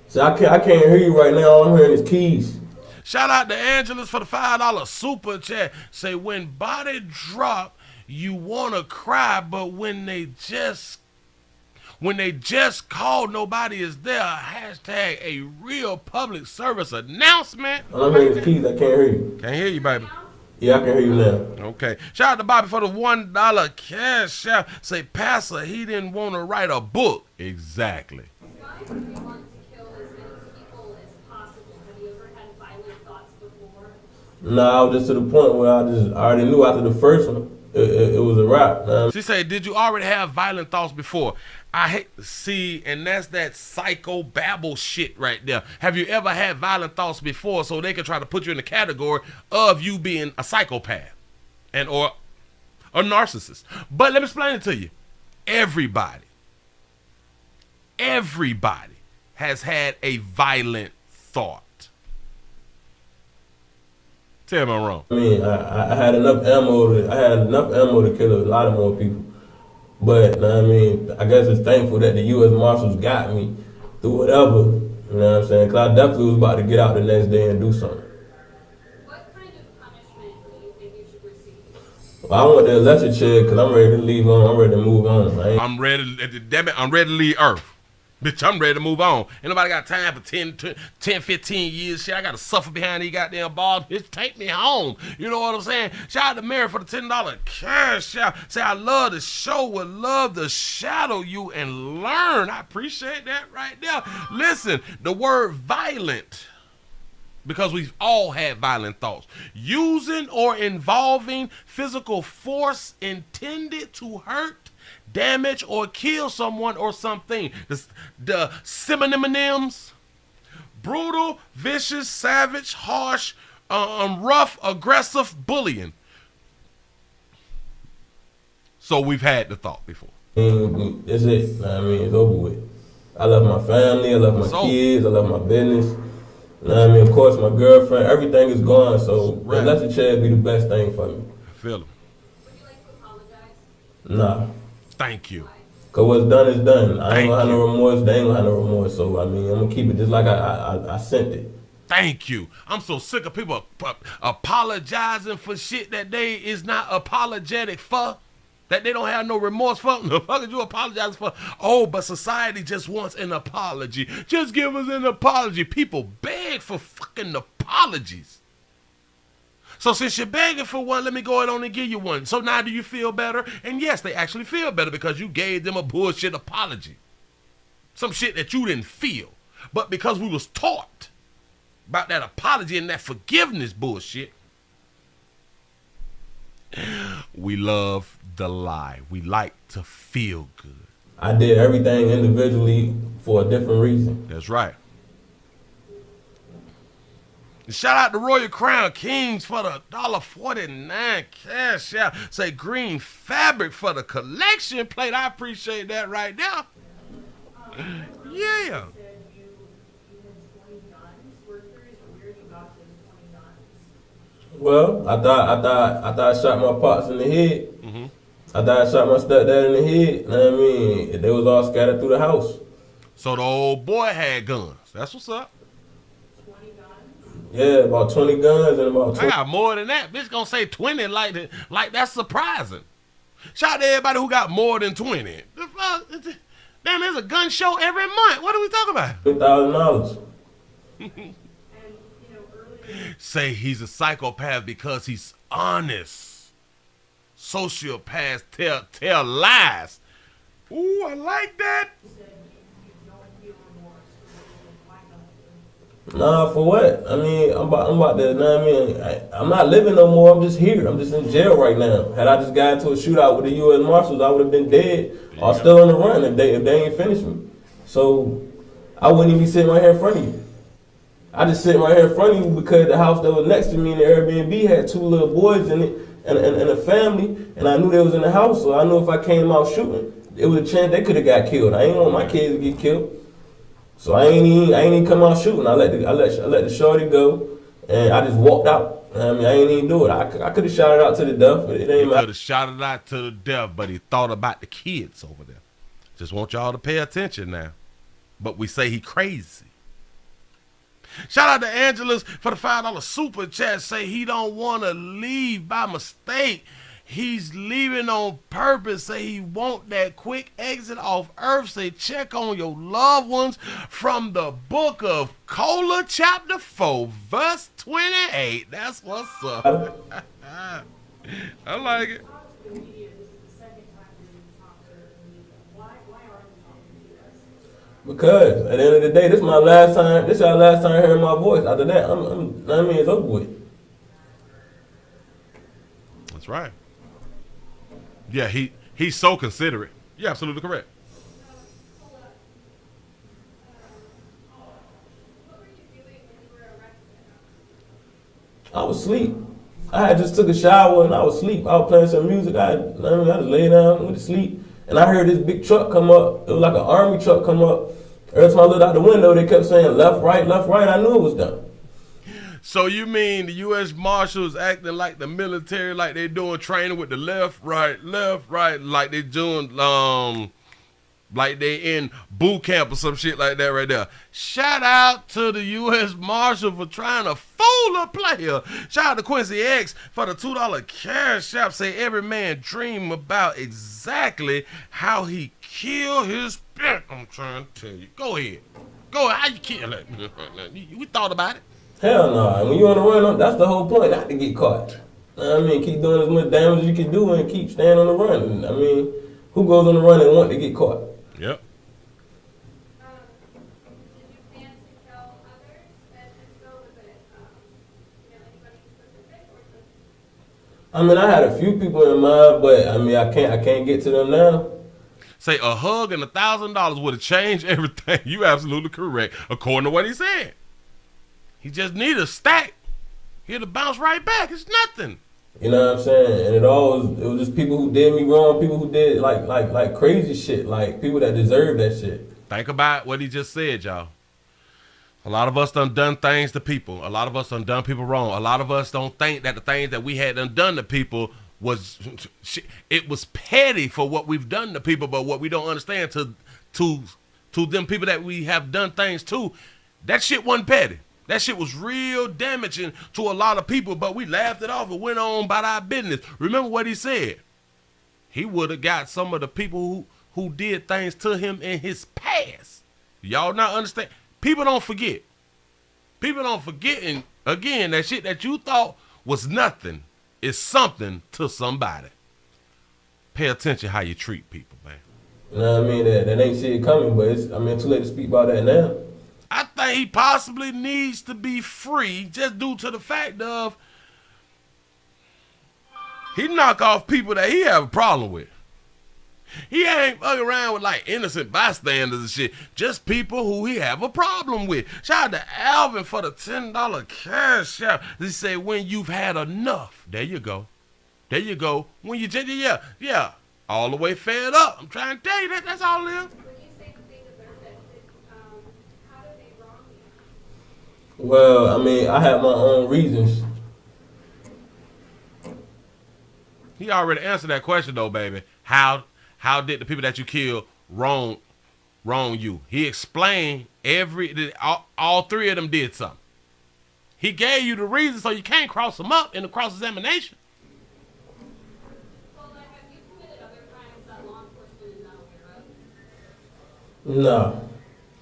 So I can't hear you right now. All I'm hearing is keys. Shout out to Angelus for the $5 super chat. Say, when body drop, you want to cry, but when they just call, nobody is there. Hashtag a real public service announcement. All I'm hearing is keys. I can't hear you. Can't hear you, baby. Yeah, I can hear you now. Okay. Shout out to Bobby for the $1 cash out. Say, Pastor, he didn't want to write a book. Exactly. Why would you want to kill as many people as possible? Have you ever had violent thoughts before? Nah, I was just to the point where I already knew after the first one, it was a wrap. She said, did you already have violent thoughts before? I hate to see, and that's that psycho babble shit right there. Have you ever had violent thoughts before so they can try to put you in the category of you being a psychopath and or a narcissist? But let me explain it to you. Everybody has had a violent thought. Tell me I'm wrong. I mean, I had enough ammo. I had enough ammo to kill a lot of more people. But I mean, I guess it's thankful that the U.S. Marshals got me through whatever. You know what I'm saying? Because I definitely was about to get out the next day and do something. What kind of punishment do you think you should receive? Well, I want the lesser check because I'm ready to leave on. I'm ready to move on. I'm ready. Damn it, I'm ready to leave Earth. Bitch, I'm ready to move on. Ain't nobody got time for 10, 15 years. Shit, I got to suffer behind these goddamn bars. Bitch, take me home. You know what I'm saying? Shout out to Mary for the $10 cash out. Say, I love the show. Would love to shadow you and learn. I appreciate that right there. Listen, the word violent, because we've all had violent thoughts. Using or involving physical force intended to hurt, damage, or kill someone or something. The synonyms: brutal, vicious, savage, harsh, rough, aggressive, bullying. So we've had the thought before. That's it. I mean, it's over with. I love my family. I love my kids. I love my business. I mean, of course, my girlfriend. Everything is gone. So let the chance be the best thing for me. I feel him. Would you like to apologize? Nah. Thank you. Cause what's done is done. I ain't gonna have no remorse. They ain't gonna have no remorse. So I mean, I'm gonna keep it just like I sent it. Thank you. I'm so sick of people apologizing for shit that they is not apologetic for, that they don't have no remorse for. The fuck is you apologizing for? Oh, but society just wants an apology. Just give us an apology. People beg for fucking apologies. So since you're begging for one, let me go ahead on and give you one. So now do you feel better? And yes, they actually feel better because you gave them a bullshit apology. Some shit that you didn't feel. But because we was taught about that apology and that forgiveness bullshit, we love the lie. We like to feel good. I did everything individually for a different reason. That's right. Shout out to Royal Crown Kings for the $1.49 cash out. Say green fabric for the collection plate. I appreciate that right there. Yeah. Well, I thought I shot my pops in the head. Mm-hmm. I thought I shot my stepdad in the head. You know what I mean? They was all scattered through the house. So the old boy had guns. That's what's up. Yeah, about 20 guns and about 20. I got more than that. Bitch gonna say 20 like that's surprising. Shout out to everybody who got more than 20. Damn, there's a gun show every month. What are we talking about? $2,000. Say he's a psychopath because he's honest. Sociopaths tell lies. Ooh, I like that. Nah, for what? I mean, I'm about to, you know what I mean? I'm not living no more. I'm just here. I'm just in jail right now. Had I just got into a shootout with the U.S. Marshals, I would have been dead or still on the run if they ain't finished me. So I wouldn't even be sitting right here in front of you. I just sitting right here in front of you because the house that was next to me in the Airbnb had 2 little boys in it and a family, and I knew they was in the house, so I knew if I came out shooting, it was a chance they could have got killed. I ain't want my kids to get killed. So I ain't even come out shooting. I let the shorty go, and I just walked out. I mean, I ain't even do it. I could have shot it out to the death, but it ain't matter. Could have shot it out to the death, but he thought about the kids over there. Just want y'all to pay attention now. But we say he crazy. Shout out to Angelus for the $5 super chat. Say he don't want to leave by mistake. He's leaving on purpose. Say he want that quick exit off Earth. Say check on your loved ones from the book of Cola chapter 4 verse 28. That's what's up. I like it. Because at the end of the day, this is our last time hearing my voice. After that, I mean, it's over with. That's right. Yeah, he's so considerate. You're absolutely correct. I was asleep. I had just took a shower and I was asleep. I was playing some music. I just lay down, went to sleep, and I heard this big truck come up. It was like an army truck come up. Every time I looked out the window, they kept saying left, right, left, right. I knew it was them. So you mean the U.S. Marshals acting like the military, like they doing training with the left, right, like they doing like they in boot camp or some shit like that right there. Shout out to the U.S. Marshal for trying to fool a player. Shout out to Quincy X for the $2 cash app. Say every man dream about exactly how he killed his pet. I'm trying to tell you. Go ahead. How you kill it? We thought about it. Hell no. When you on the run, that's the whole point, not to get caught. I mean, keep doing as much damage as you can do and keep staying on the run. I mean, who goes on the run and want to get caught? Yep. Did you plan to kill others? And if so, was it, anybody specific or just? I mean, I had a few people in mind, but I mean, I can't get to them now. Say a hug and $1,000 would have changed everything. You absolutely correct, according to what he said. He just need a stack. He'll bounce right back. It's nothing. You know what I'm saying? And it was just people who did me wrong, people who did like crazy shit, like people that deserve that shit. Think about what he just said, y'all. A lot of us done things to people. A lot of us done people wrong. A lot of us don't think that the things that we had done to people was petty for what we've done to people, but what we don't understand to them people that we have done things to, that shit wasn't petty. That shit was real damaging to a lot of people, but we laughed it off and went on about our business. Remember what he said? He would have got some of the people who did things to him in his past. Y'all not understand? People don't forget. People don't forget, and again, that shit that you thought was nothing is something to somebody. Pay attention how you treat people, man. You know what I mean? That ain't shit coming, but too late to speak about that now. I think he possibly needs to be free just due to the fact of he knock off people that he have a problem with. He ain't fucking around with like innocent bystanders and shit. Just people who he have a problem with. Shout out to Alvin for the $10 cash out. They say when you've had enough. There you go. There you go. When you just, yeah. All the way fed up. I'm trying to tell you that's all it is. When you say that they deserve it, how do they wrong you? Well, I mean, I have my own reasons. He already answered that question though, baby. How did the people that you killed wrong you? He explained all three of them did something. He gave you the reason so you can't cross them up in the cross-examination. Well, have you committed other crimes that law enforcement is not aware of? No.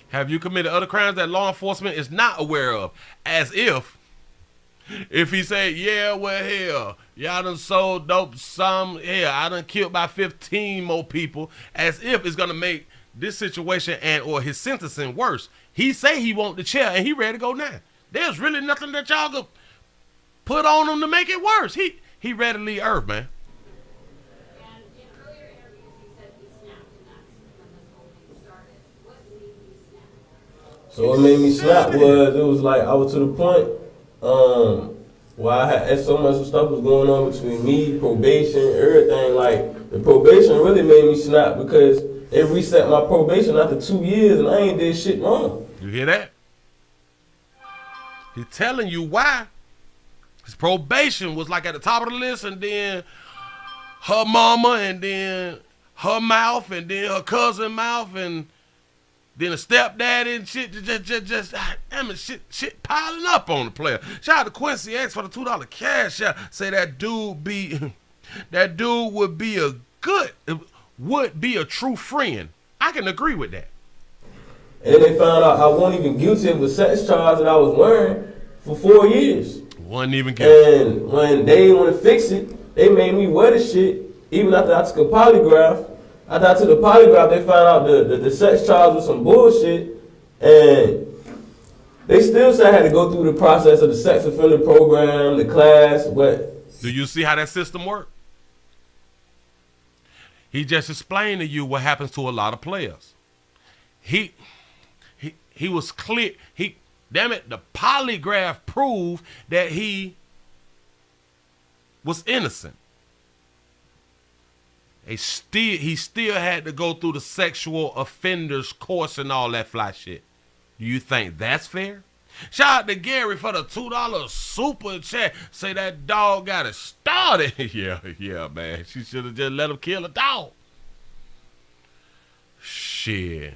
Have you committed other crimes that law enforcement is not aware of? As if he said, yeah, well, hell, y'all done sold dope some, I done killed about 15 more people, as if it's going to make this situation or his sentencing worse. He say he want the chair and he ready to go now. There's really nothing that y'all could put on him to make it worse. He ready to leave Earth, man. And in earlier interviews, you said he snapped, and that's when this whole thing started. What made you snap? So what made me snap was like I was to the point where I had so much stuff was going on between me, probation, everything. Like the probation really made me snap because it reset my probation after 2 years and I ain't did shit wrong. You hear that? He's telling you why. His probation was like at the top of the list, and then her mama, and then her mouth, and then her cousin mouth, and then a stepdaddy and shit. Just damn it, shit piling up on the player. Shout out to Quincy X for the $2 cash out. Say that dude would be a true friend. I can agree with that. And then they found out I wasn't even guilty of the sex charge that I was wearing for 4 years. Wasn't even guilty. And when they didn't want to fix it, they made me wear the shit. Even after I took a polygraph, after I took the polygraph, they found out the sex charge was some bullshit. And they still said I had to go through the process of the sex offender program, the class, but Do you see how that system works? He just explained to you what happens to a lot of players. He was clear. Damn it, the polygraph proved that he was innocent. He still had to go through the sexual offenders course and all that fly shit. Do you think that's fair? Shout out to Gary for the $2 super chat. Say that dog got it started. yeah, man. She should have just let him kill a dog. Shit.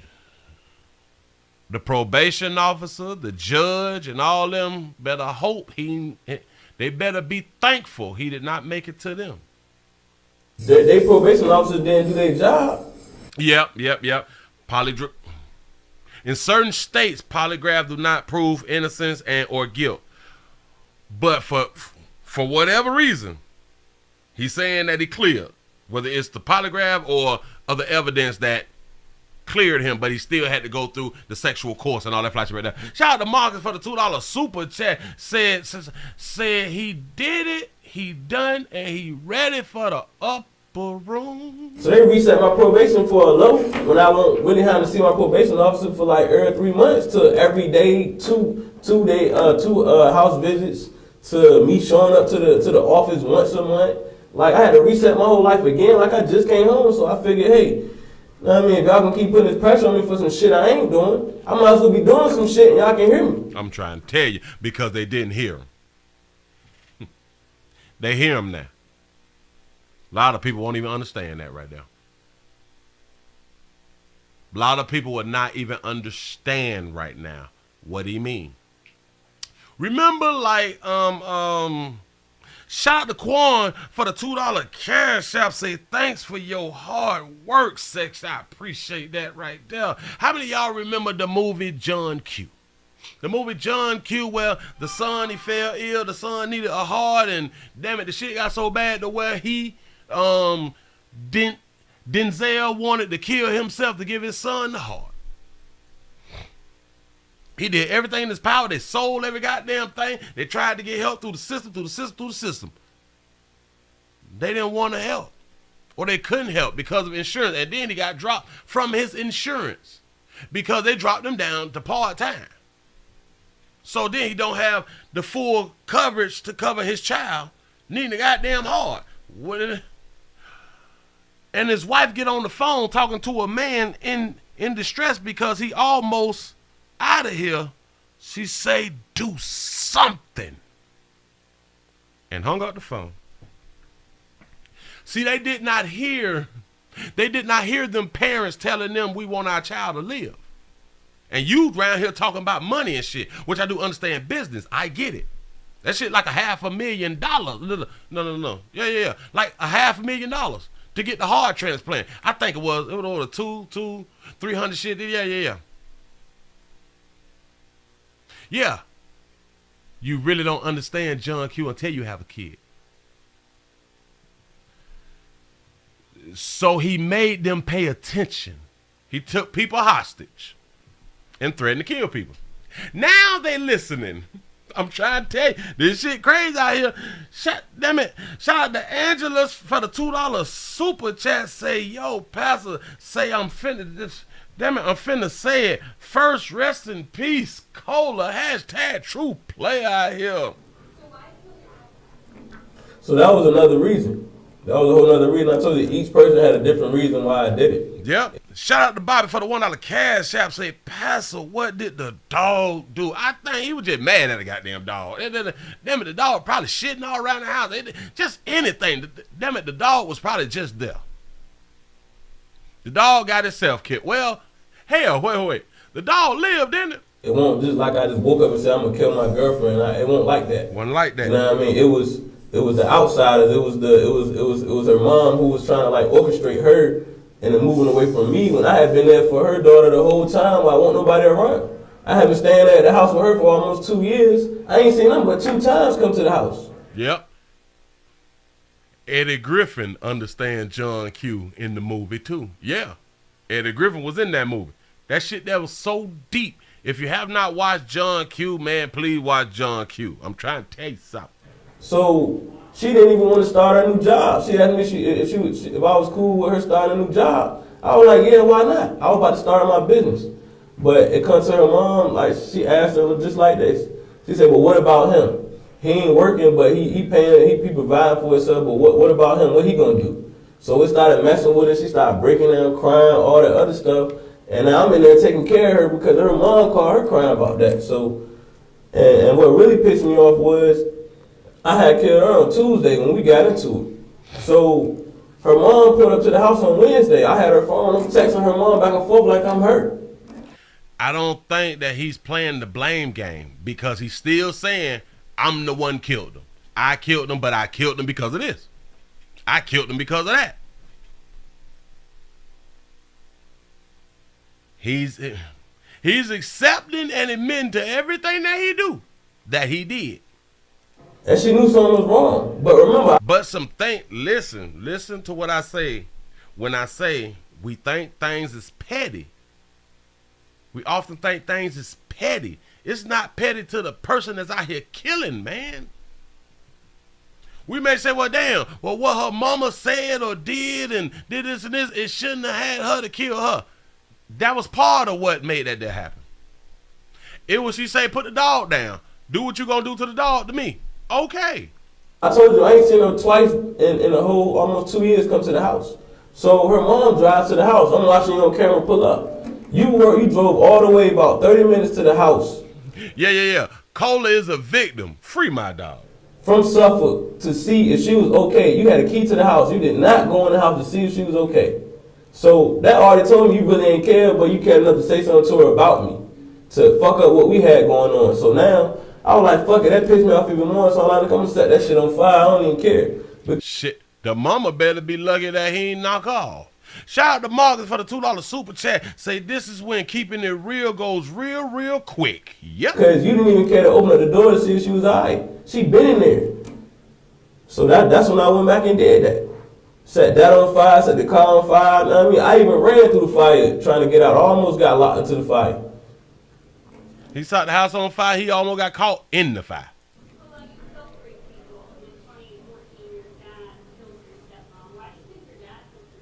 The probation officer, the judge, and all them better hope they better be thankful he did not make it to them. They probation officers didn't do their job. Yep. In certain states, polygraph do not prove innocence and or guilt. But for whatever reason, he's saying that he cleared. Whether it's the polygraph or other evidence that cleared him, but he still had to go through the sexual course and all that flash right there. Shout out to Marcus for the $2 super chat. Said he did it, he done, and he ready for the upper room. So they reset my probation for a low when I won't really have to see my probation officer for like every 3 months to every day, two house visits to me showing up to the office once a month. Like I had to reset my whole life again. Like I just came home, so I figured, hey. I mean, if y'all gonna keep putting this pressure on me for some shit I ain't doing, I might as well be doing some shit and y'all can hear me. I'm trying to tell you, because they didn't hear him. They hear him now. A lot of people won't even understand that right now. A lot of people would not even understand right now what he mean. Remember, like, shout out to Quan for the $2 cash app. Say thanks for your hard work, Sex. I appreciate that right there. How many of y'all remember the movie John Q? The movie John Q, where the son, he fell ill, the son needed a heart, and damn it, the shit got so bad to where he, Denzel wanted to kill himself to give his son the heart. He did everything in his power. They sold every goddamn thing. They tried to get help through the system. They didn't want to help. Or they couldn't help because of insurance. And then he got dropped from his insurance because they dropped him down to part-time. So then he don't have the full coverage to cover his child needing a goddamn heart. And his wife get on the phone talking to a man in distress because he almost out of here. She say, do something. And hung up the phone. See, they did not hear them parents telling them we want our child to live. And you around here talking about money and shit, which I do understand business. I get it. That shit like $500,000. No. Yeah. Like $500,000 to get the heart transplant. I think it was over 300 shit. Yeah. Yeah. You really don't understand John Q until you have a kid. So he made them pay attention. He took people hostage and threatened to kill people. Now they listening. I'm trying to tell you, this shit crazy out here. Damn it. Shout out to Angela for the $2 super chat. Say, yo, Pastor, say I'm finna this. Damn it, I'm finna say it. First, rest in peace, Cola. # true player out here. So that was another reason. That was a whole other reason. I told you each person had a different reason why I did it. Yep. Shout out to Bobby for the $1 cash app. Say, Pastor, what did the dog do? I think he was just mad at the goddamn dog. Damn it, the dog probably shitting all around the house. Just anything. Damn it, the dog was probably just there. The dog got itself killed. Well, hell, wait. The dog lived, didn't it? It won't just like I just woke up and said I'm gonna kill my girlfriend. It won't like that. Wasn't like that. You know what I mean? It was the outsiders. It was her mom who was trying to like orchestrate her and then moving away from me when I had been there for her daughter the whole time while I want nobody around. I had been staying at the house with her for almost 2 years. I ain't seen them but 2 times come to the house. Yep. Eddie Griffin understands John Q in the movie too. Yeah. Eddie Griffin was in that movie. That shit that was so deep. If you have not watched John Q, man, please watch John Q. I'm trying to tell you something. So she didn't even want to start a new job. She asked me if I was cool with her starting a new job. I was like, yeah, why not? I was about to start my business. But it comes to her mom, like she asked her just like this. She said, well, what about him? He ain't working, but he paying, he providing for himself, but what about him? What he gonna do? So it started messing with her. She started breaking down, crying, all that other stuff. And now I'm in there taking care of her because her mom called her crying about that. So, and what really pissed me off was I had killed her on Tuesday when we got into it. So her mom pulled up to the house on Wednesday. I had her phone. I'm texting her mom back and forth like I'm hurt. I don't think that he's playing the blame game because he's still saying, I'm the one killed him. I killed him, but I killed him because of this. I killed him because of that. He's accepting and admitting to everything that he do, that he did. And she knew something was wrong. But remember, listen to what I say. When I say we think things is petty, we often think things is petty. It's not petty to the person that's out here killing, man. We may say, well, damn, well, what her mama said or did and did this and this, it shouldn't have had her to kill her. That was part of what made that happen. It was she say, put the dog down. Do what you gonna do to the dog to me. Okay. I told you I ain't seen her twice in a whole almost 2 years come to the house. So her mom drives to the house. I'm watching on camera pull up. You drove all the way about 30 minutes to the house. Yeah. Cola is a victim. Free my dog. From Suffolk to see if she was okay. You had a key to the house. You did not go in the house to see if she was okay. So that already told me you really ain't care, but you cared enough to say something to her about me. To fuck up what we had going on. So now, I was like, fuck it, that pissed me off even more. So I'm like, I'm gonna set that shit on fire. I don't even care. But shit, the mama better be lucky that he ain't knock off. Shout out to Marcus for the $2 super chat. Say this is when keeping it real goes real quick. Yep. Because you didn't even care to open up the door to see if she was alright. She been in there. So that's when I went back and did that. Set that on fire, set the car on fire. You know what I mean? I even ran through the fire trying to get out. I almost got locked into the fire. He set the house on fire. He almost got caught in the fire. Well, you killed 3 people. In 2014, your dad killed your stepmom. Why do you think your dad killed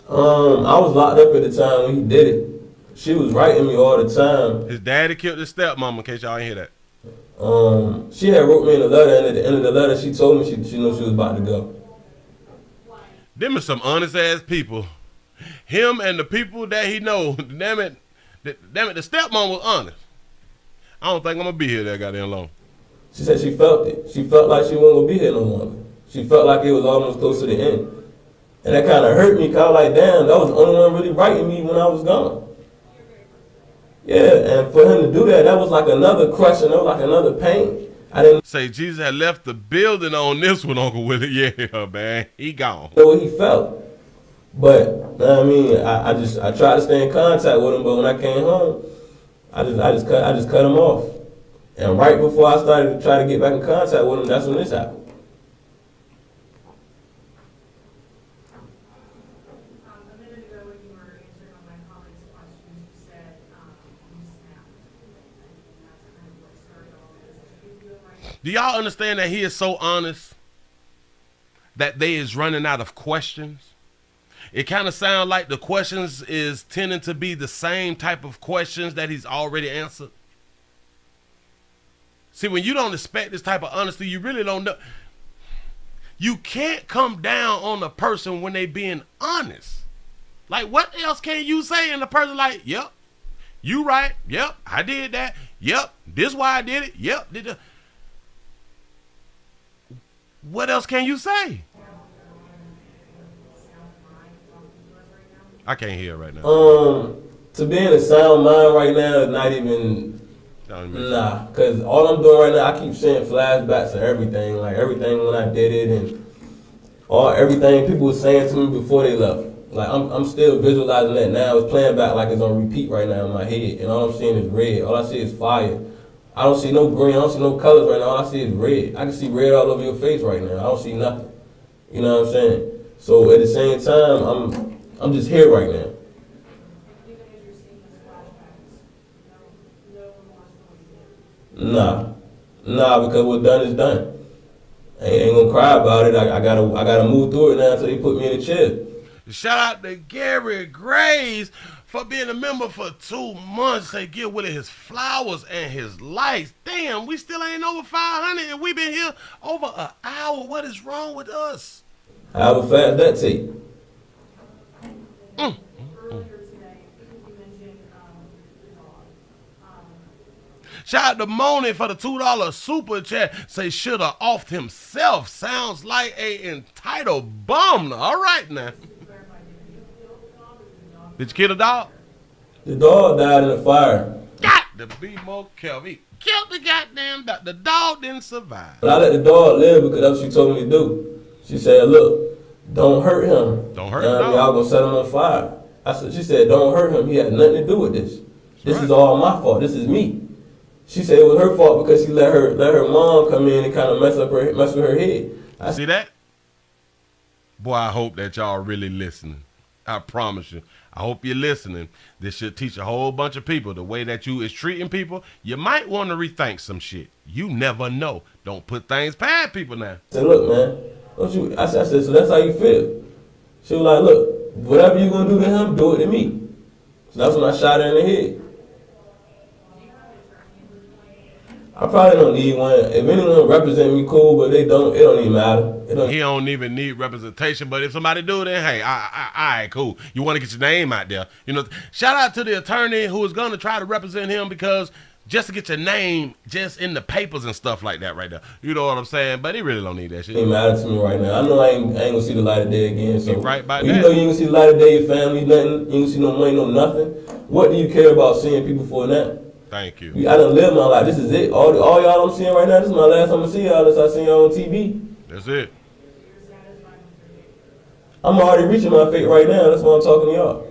your stepmom? I was locked up at the time when he did it. She was writing me all the time. His daddy killed his stepmom, in case y'all ain't hear that. She had wrote me in a letter, and at the end of the letter, she told me she knew she was about to go. Why? Them are some honest ass people. Him and the people that he know, damn it, the stepmom was honest. I don't think I'm gonna be here that goddamn long. She said she felt it. She felt like she wasn't gonna be here no longer. She felt like it was almost close to the end. And that kind of hurt me, cause I was like, damn, that was the only one really writing me when I was gone. Yeah, and for him to do that, that was like another crush and that was like another pain. I didn't say Jesus had left the building on this one, Uncle Willie. Yeah, man, he gone. know what he felt. But I mean, I tried to stay in contact with him, but when I came home, I just cut him off. And right before I started to try to get back in contact with him, that's when this happened. A minute ago when you were answering all my colleagues' questions, you said you snapped. And that's kind of what started all this. Do you feel like Do y'all understand that he is so honest that they is running out of questions? It kind of sounds like the questions is tending to be the same type of questions that he's already answered. See, when you don't expect this type of honesty, you really don't know. You can't come down on a person when they being honest. Like, what else can you say? And the person like, yep, you right. Yep, I did that. Yep, this why I did it. Yep, did the. What else can you say? I can't hear right now. To be in a sound mind right now is not even, nah. Cause all I'm doing right now, I keep seeing flashbacks of everything, like everything when I did it and everything people were saying to me before they left. Like I'm still visualizing that now. It's playing back like it's on repeat right now in my head, and all I'm seeing is red. All I see is fire. I don't see no green. I don't see no colors right now. All I see is red. I can see red all over your face right now. I don't see nothing. You know what I'm saying? So at the same time, I'm just here right now. even as you're seeing these flashbacks, no remorse for what you did? Nah. Nah, because what's done is done. I ain't gonna cry about it. I gotta move through it now until they put me in the chair. Shout out to Gary Graves for being a member for 2 months. Say, give Willie his flowers and his lights. Damn, we still ain't over 500 and we been here over an hour. What is wrong with us? However fast that take. Earlier today, you mentioned, the dog. Shout out to Moni for the $2 super chat. Say, shoulda offed himself. Sounds like a entitled bum. All right now. Did you kill the dog? The dog died in the fire. Got to be more careful. He killed the goddamn dog. The dog didn't survive. But I let the dog live because that's what she told me to do. She said, look, don't hurt him. Don't hurt him. Y'all gonna set him on fire. She said, don't hurt him. He had nothing to do with this. This is all my fault. This is me. She said it was her fault because she let her mom come in and kind of mess with her head. See that? Boy, I hope that y'all really listening. I promise you. I hope you're listening. This should teach a whole bunch of people the way that you is treating people. You might want to rethink some shit. You never know. Don't put things past people now. I said, look, man, don't you? I said, so that's how you feel. She was like, look, whatever you gonna do to him, do it to me. So that's when I shot her in the head. I probably don't need one. If anyone represent me, cool, but they don't. It don't even matter. He don't even need representation. But if somebody do, then hey, all right, cool. You want to get your name out there, you know. Shout out to the attorney who is gonna try to represent him because just to get your name just in the papers and stuff like that, right there. You know what I'm saying? But he really don't need that shit. It ain't matter to me right now. I know I ain't gonna see the light of day again. So right by you that. know you ain't gonna see the light of day, your family, nothing. You ain't gonna see no money, no nothing. What do you care about seeing people for that? Thank you. I done lived my life. This is it. All y'all I'm seeing right now, this is my last time I see y'all unless I see y'all on TV. That's it. I'm already reaching my fate right now. That's why I'm talking to y'all.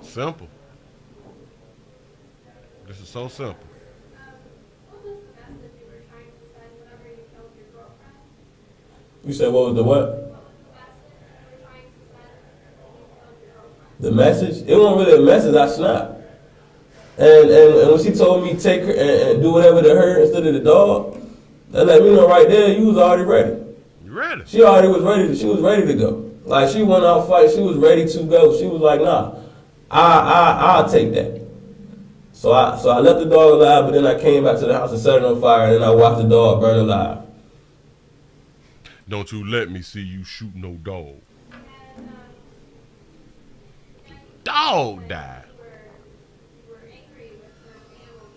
Simple. This is so simple. What was the message you were trying to send whenever you killed your girlfriend? You said what was the what? What was the message you were trying to send when you killed your girlfriend? The message? It wasn't really a message. I snapped. And when she told me take her and do whatever to her instead of the dog, that let me know right there you was already ready. You ready? She already was ready. She was ready to go. Like she went out fight. She was ready to go. She was like, nah, I'll take that. So I left the dog alive, but then I came back to the house and set it on fire, and then I watched the dog burn alive. Don't you let me see you shoot no dog. Dog died. You were angry with her family.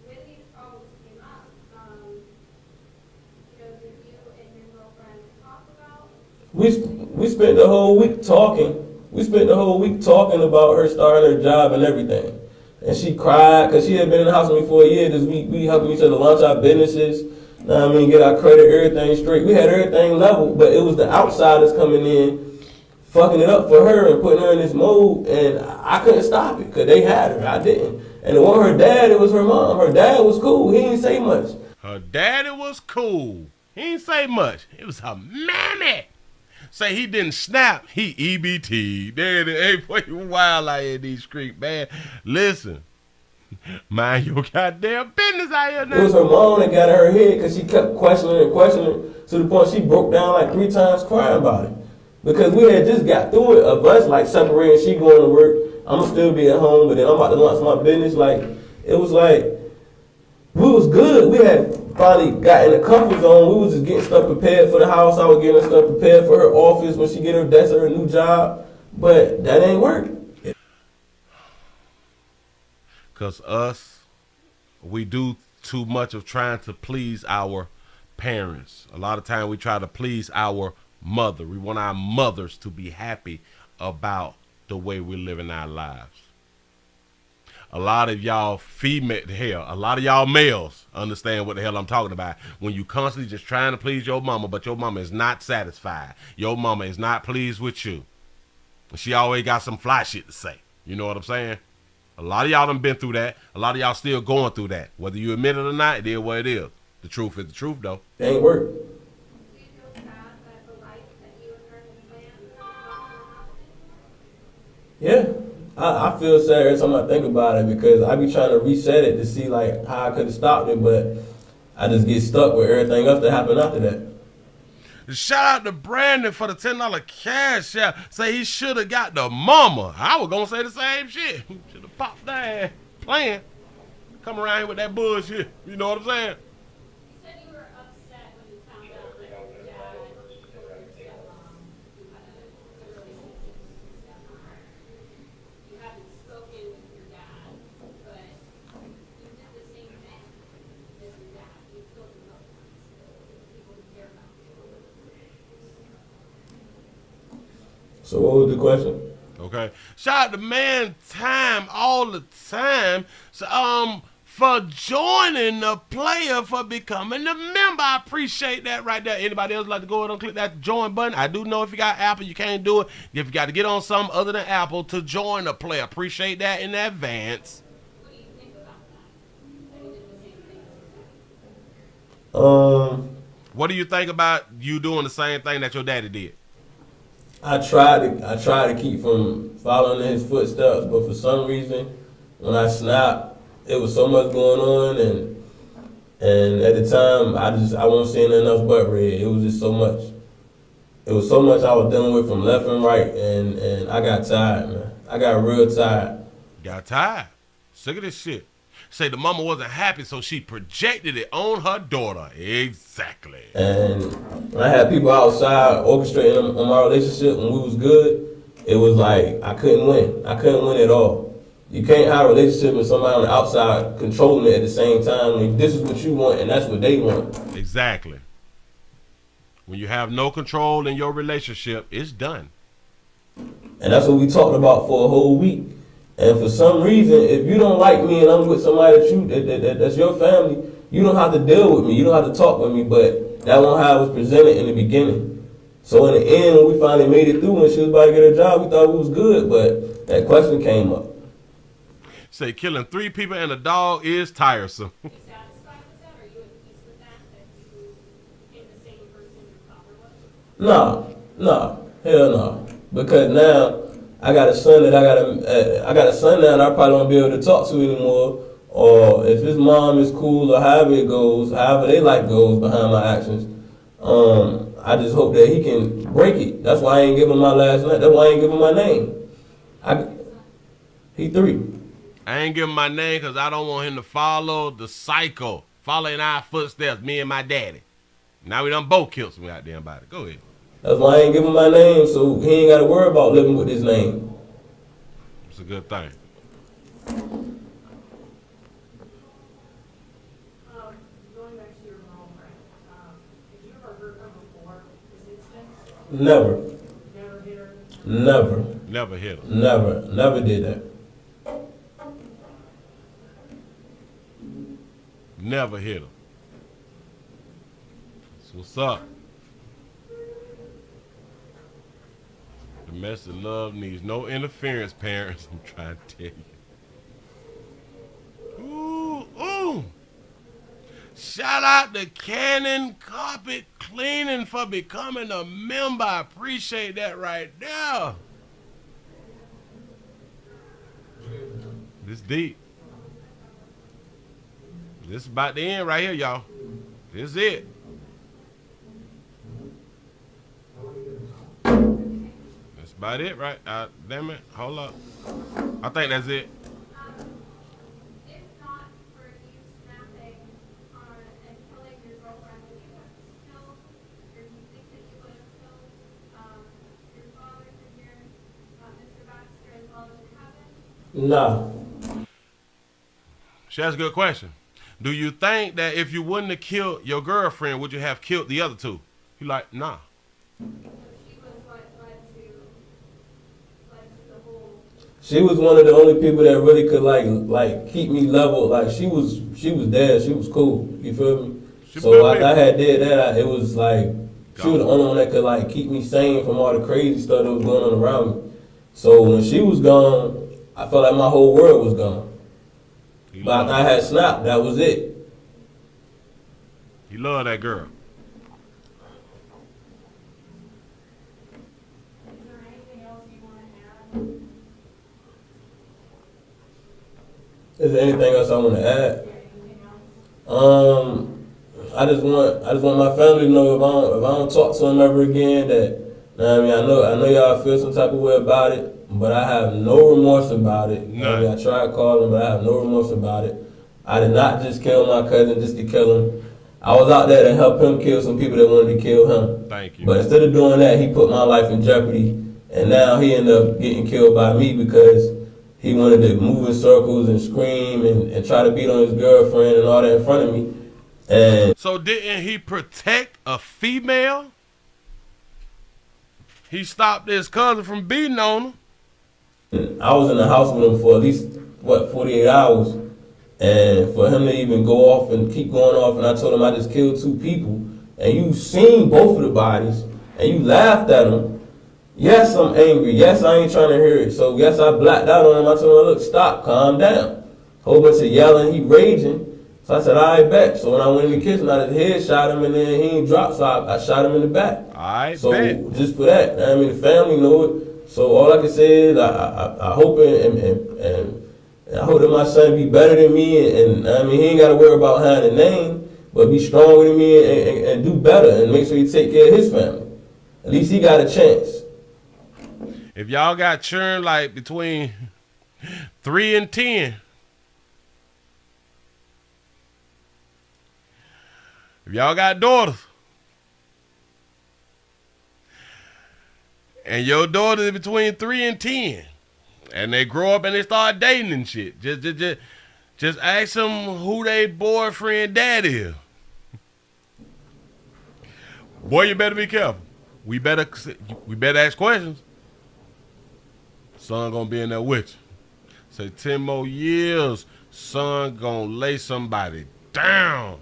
When these problems came up, did you and your girlfriend talk about? We spent the whole week talking. We spent the whole week talking about her starting her job and everything. And she cried because she had been in the house with me for a year. We helping each other launch our businesses. Know what I mean, get our credit, everything straight. We had everything level, but it was the outsiders coming in, fucking it up for her and putting her in this mode. And I couldn't stop it because they had her. I didn't. And it wasn't her dad, it was her mom. Her dad was cool. He didn't say much. Her daddy was cool. He didn't say much. It was her mammy. Say he didn't snap, he EBT. There it is. Hey, boy, you wild out here in these streets, man. Listen, mind your goddamn business out here now. It was her mom that got in her head because she kept questioning to the point she broke down like 3 times crying about it. Because we had just got through it, of us like separating, she going to work, I'm going to still be at home, but then I'm about to launch my business. Like, it was like, we was good. We had finally got in the comfort zone. We was just getting stuff prepared for the house. I was getting her stuff prepared for her office when she get her desk at her new job. But that ain't work. Because we do too much of trying to please our parents. A lot of time we try to please our mother. We want our mothers to be happy about the way we're living our lives. A lot of y'all a lot of y'all males understand what the hell I'm talking about. When you constantly just trying to please your mama, but your mama is not satisfied. Your mama is not pleased with you. She always got some fly shit to say. You know what I'm saying? A lot of y'all done been through that. A lot of y'all still going through that. Whether you admit it or not, it is what it is. The truth is the truth, though. It ain't work. Do you feel sad that the life that you and her had planned Yeah, I feel sad every time I think about it because I be trying to reset it to see like how I could have stopped it, but I just get stuck with everything else that happened after that. Shout out to Brandon for the $10 cash out. Say he should have got the mama. I was gonna say the same shit. Should have popped that playing. Come around here with that bullshit. You know what I'm saying? You said you were upset when you found out that your dad or your stepmom, you had a relationship with your stepmom. You haven't spoken with your dad, but you did the same thing as your dad. You killed your loved ones, people who care about you. So what was the question? Okay. Shout out to Man Time all the time. So for joining the player, for becoming a member. I appreciate that right there. Anybody else like to go ahead and click that join button? I do know if you got Apple, you can't do it. If you got to get on something other than Apple to join the player. Appreciate that in advance. What do you think about that? That you did the same thing as your dad? What do you think about you doing the same thing that your daddy did? I tried to keep from following in his footsteps, but for some reason, when I snapped, it was so much going on, and at the time, I wasn't seeing enough but red. It was just so much. It was so much I was dealing with from left and right, and I got tired, man. I got real tired. Got tired. Sick of this shit. Say the mama wasn't happy, so she projected it on her daughter. Exactly. And when I had people outside orchestrating on my relationship when we was good, it was like I couldn't win. I couldn't win at all. You can't have a relationship with somebody on the outside controlling it at the same time when this is what you want and that's what they want. Exactly. When you have no control in your relationship, it's done. And that's what we talked about for a whole week. And for some reason, if you don't like me and I'm with somebody that's your family, you don't have to deal with me. You don't have to talk with me. But that wasn't how it was presented in the beginning. So in the end, when we finally made it through and she was about to get her job, we thought we was good. But that question came up. Say killing 3 people and a dog is tiresome. Are you satisfied with that? Are you at peace with that? That you became the same person your father was? Hell no. Because now I got a son that I got a son now that I probably won't be able to talk to anymore. Or if his mom is cool or however it goes, however their life goes behind my actions, I just hope that he can break it. That's why I ain't give him my last name. That's why I ain't give him my name. He 3. I ain't give him my name because I don't want him to follow the cycle. Following our footsteps, me and my daddy. Now we done both killed some goddamn body. Go ahead. That's why I ain't give him my name, so he ain't got to worry about living with his name. It's a good thing. Going back to your girlfriend, did you ever hurt her before this instance? Never. Never hit her? Never. Never hit him. Never did that. Never hit him. That's what's up. Domestic love needs no interference, parents. I'm trying to tell you. Ooh. Shout out to Cannon Carpet Cleaning for becoming a member. I appreciate that right there. This deep. This is about the end right here, y'all. This is it. That's about it, right? Damn it. Hold up. I think that's it. If not for you snapping on and killing your girlfriend, would you have killed, or do you think that you would have killed your father and your Mr. Baxter as well as your cousin? Nah. She has a good question. Do you think that if you wouldn't have killed your girlfriend, would you have killed the other 2? He like, nah. So she was what led to the whole. She was one of the only people that really could like keep me level. Like she was there. She was cool. You feel me? So after I had did that, it was like she was the only one that could like keep me sane from all the crazy stuff that was going on around me. So when she was gone, I felt like my whole world was gone. But after I had snapped, that was it. He loved that girl. Is there anything else you want to add? Is there anything else I want to add? I just want my family to know if I don't talk to him ever again that, I mean, I know y'all feel some type of way about it, but I have no remorse about it. I mean, I tried calling, but I have no remorse about it. I did not just kill my cousin just to kill him. I was out there to help him kill some people that wanted to kill him. Thank you. But instead of doing that, he put my life in jeopardy, and now he ended up getting killed by me because he wanted to move in circles and scream and try to beat on his girlfriend and all that in front of me. And so didn't he protect a female? He stopped his cousin from beating on him. I was in the house with him for at least, 48 hours. And for him to even go off and keep going off, and I told him I just killed 2 people, and you seen both of the bodies, and you laughed at him. Yes, I'm angry. Yes, I ain't trying to hear it. So yes, I blacked out on him. I told him, look, stop, calm down. Whole bunch of yelling, he raging. So I said, all right, bet. So when I went in the kitchen, I just head shot him, and then he ain't dropped, so I shot him in the back. All right, so bet. Just for that, I mean, the family know it. So all I can say is I hope and I hope that my son be better than me, and I mean, he ain't got to worry about having a name, but be stronger than me and do better and make sure he take care of his family. At least he got a chance. If y'all got children like between 3 and 10, if y'all got daughters, and your daughter is between 3 and 10, and they grow up and they start dating and shit, just ask them who they boyfriend dad is. Boy, you better be careful. We better ask questions. Son gonna be in there with you. Say 10 more years, son gonna lay somebody down.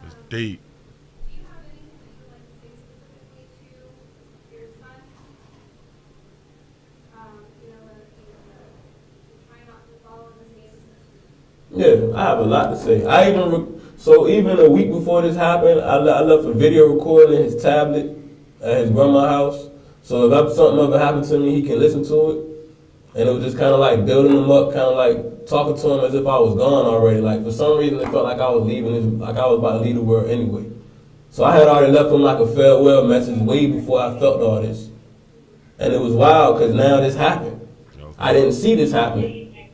It's deep. Do you have anything that you would like to say specifically to your son? Try not to follow the same. Yeah, I have a lot to say. So even a week before this happened, I left a video recording in his tablet at his grandma's house. So if something ever happened to me, he can listen to it. And it was just kind of like building him up, kind of like talking to him as if I was gone already. Like for some reason, it felt like I was leaving, like I was about to leave the world anyway. So I had already left him like a farewell message way before I felt all this. And it was wild because now this happened. I didn't see this happening.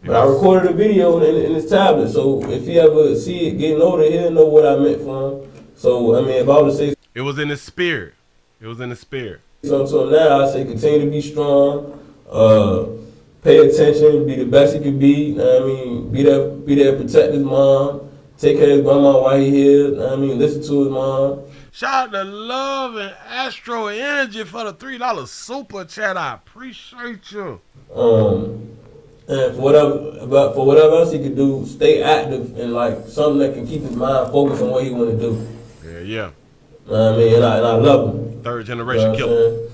But I recorded a video in his tablet, so if he ever see it getting older, he'll know what I meant for him. So, I mean, if I was to say... It was in his spirit. It was in the spirit. So now, I say continue to be strong, pay attention, be the best he can be. I mean, be there, protect his mom, take care of his grandma while he here. I mean, listen to his mom. Shout out to Love and Astro Energy for the $3 super chat. I appreciate you. And for whatever else he could do, stay active and like something that can keep his mind focused on what he want to do. Yeah. I mean, and I love him. Third generation killer.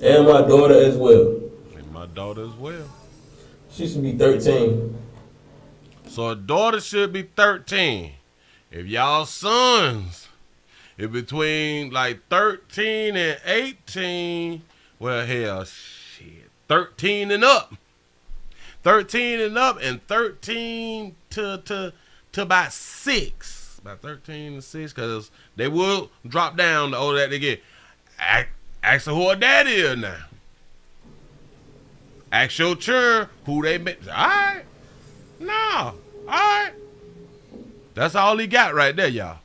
And my daughter as well. And my daughter as well. She should be 13. So a daughter should be 13. If y'all sons is between like 13 and 18, well, hell, shit, 13 and up. 13 and up, and 13 to about 6. About 13 to 6, because they will drop down the older that they get. Ask her who her daddy is now. Ask your children who they met. All right. No. All right. That's all he got right there, y'all.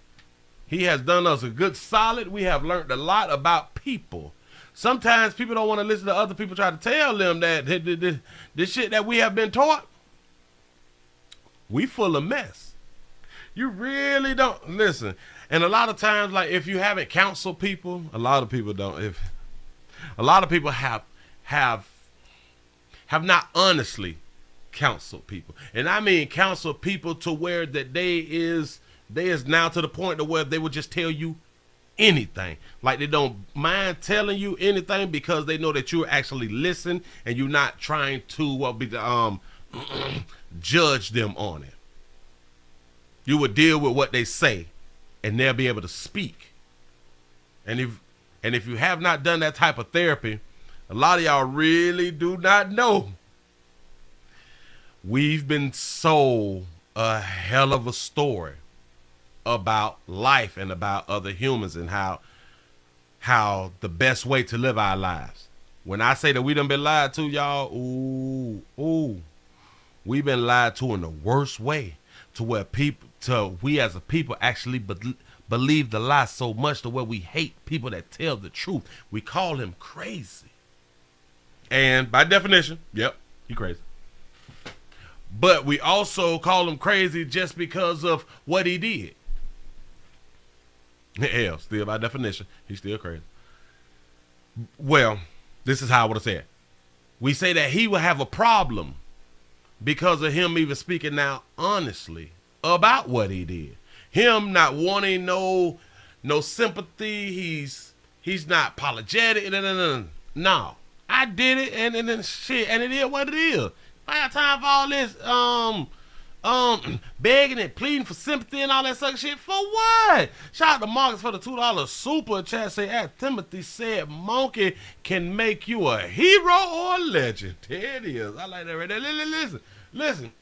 He has done us a good solid. We have learned a lot about people. Sometimes people don't want to listen to other people try to tell them that this shit that we have been taught, we full of mess. You really don't listen. And a lot of times, like if you haven't counseled people, a lot of people don't. A lot of people have not honestly counseled people, and I mean counsel people to where that they is now to the point to where they would just tell you anything. Like they don't mind telling you anything because they know that you're actually listening and you're not trying to judge them on it. You would deal with what they say and they'll be able to speak. And if you have not done that type of therapy, a lot of y'all really do not know We've been sold a hell of a story about life and about other humans and how the best way to live our lives. When I say that we done been lied to, y'all, we've been lied to in the worst way, to where we as a people actually believe the lie so much to where we hate people that tell the truth. We call him crazy. And by definition, yep, he crazy. But we also call him crazy just because of what he did. Hell, still by definition, he's still crazy. Well, this is how I would have said. We say that he will have a problem because of him even speaking now honestly about what he did. Him not wanting no sympathy. He's not apologetic. No. I did it and then shit, and it is what it is. I got time for all this begging and pleading for sympathy and all that such shit. For what? Shout out to Marcus for the $2 super chat. Say, as Timothy said, monkey can make you a hero or a legend. There it is. I like that right there. Listen.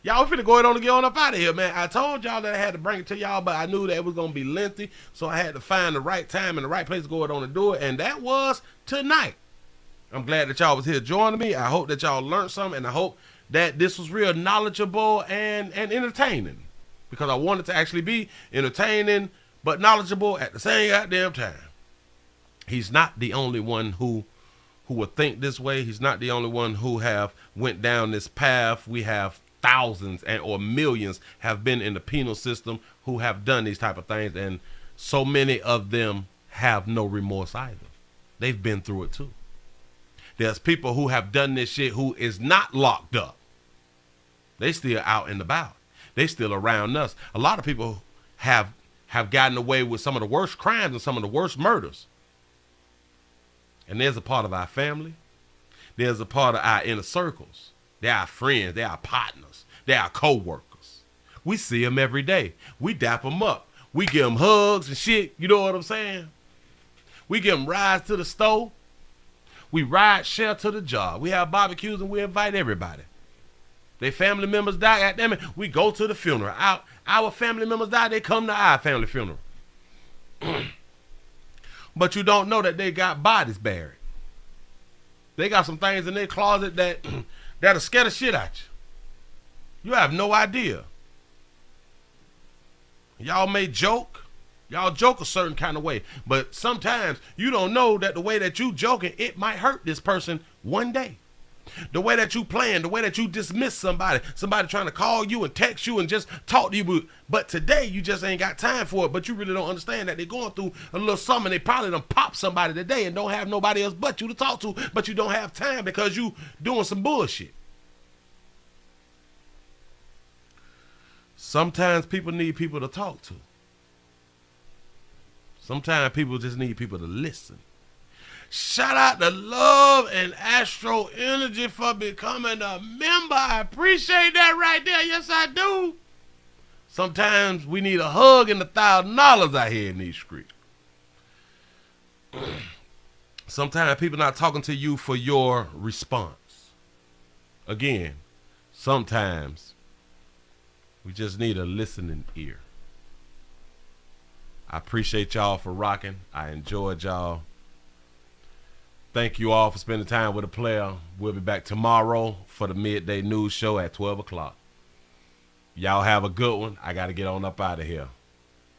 Y'all finna go on and get on up out of here, man. I told y'all that I had to bring it to y'all, but I knew that it was going to be lengthy, so I had to find the right time and the right place to go on and do it, and that was tonight. I'm glad that y'all was here joining me. I hope that y'all learned something, and I hope that this was real knowledgeable and entertaining, because I wanted to actually be entertaining but knowledgeable at the same goddamn time. He's not the only one who would think this way. He's not the only one who have went down this path. We have thousands or millions have been in the penal system who have done these type of things, and so many of them have no remorse either. They've been through it too. There's people who have done this shit who is not locked up. They still out and about. They still around us. A lot of people have gotten away with some of the worst crimes and some of the worst murders. And there's a part of our family. There's a part of our inner circles. They're our friends. They're our partners. They're our co-workers. We see them every day. We dap them up. We give them hugs and shit. You know what I'm saying? We give them rides to the store. We ride share to the job. We have barbecues and we invite everybody. Their family members die, goddamn it, we go to the funeral. Our family members die, they come to our family funeral. But you don't know that they got bodies buried. They got some things in their closet that'll scare the shit out you. You have no idea. Y'all may joke. Y'all joke a certain kind of way. But sometimes you don't know that the way that you joking, it might hurt this person one day. The way that you plan, the way that you dismiss somebody trying to call you and text you and just talk to you. But today you just ain't got time for it. But you really don't understand that they're going through a little something. They probably done pop somebody today and don't have nobody else but you to talk to. But you don't have time because you doing some bullshit. Sometimes people need people to talk to. Sometimes people just need people to listen. Shout out to Love and Astro Energy for becoming a member. I appreciate that right there. Yes, I do. Sometimes we need a hug and $1,000 out here in these streets. Sometimes people not talking to you for your response. Again, sometimes we just need a listening ear. I appreciate y'all for rocking. I enjoyed y'all. Thank you all for spending time with a player. We'll be back tomorrow for the midday news show at 12 o'clock. Y'all have a good one. I got to get on up out of here.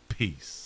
Peace.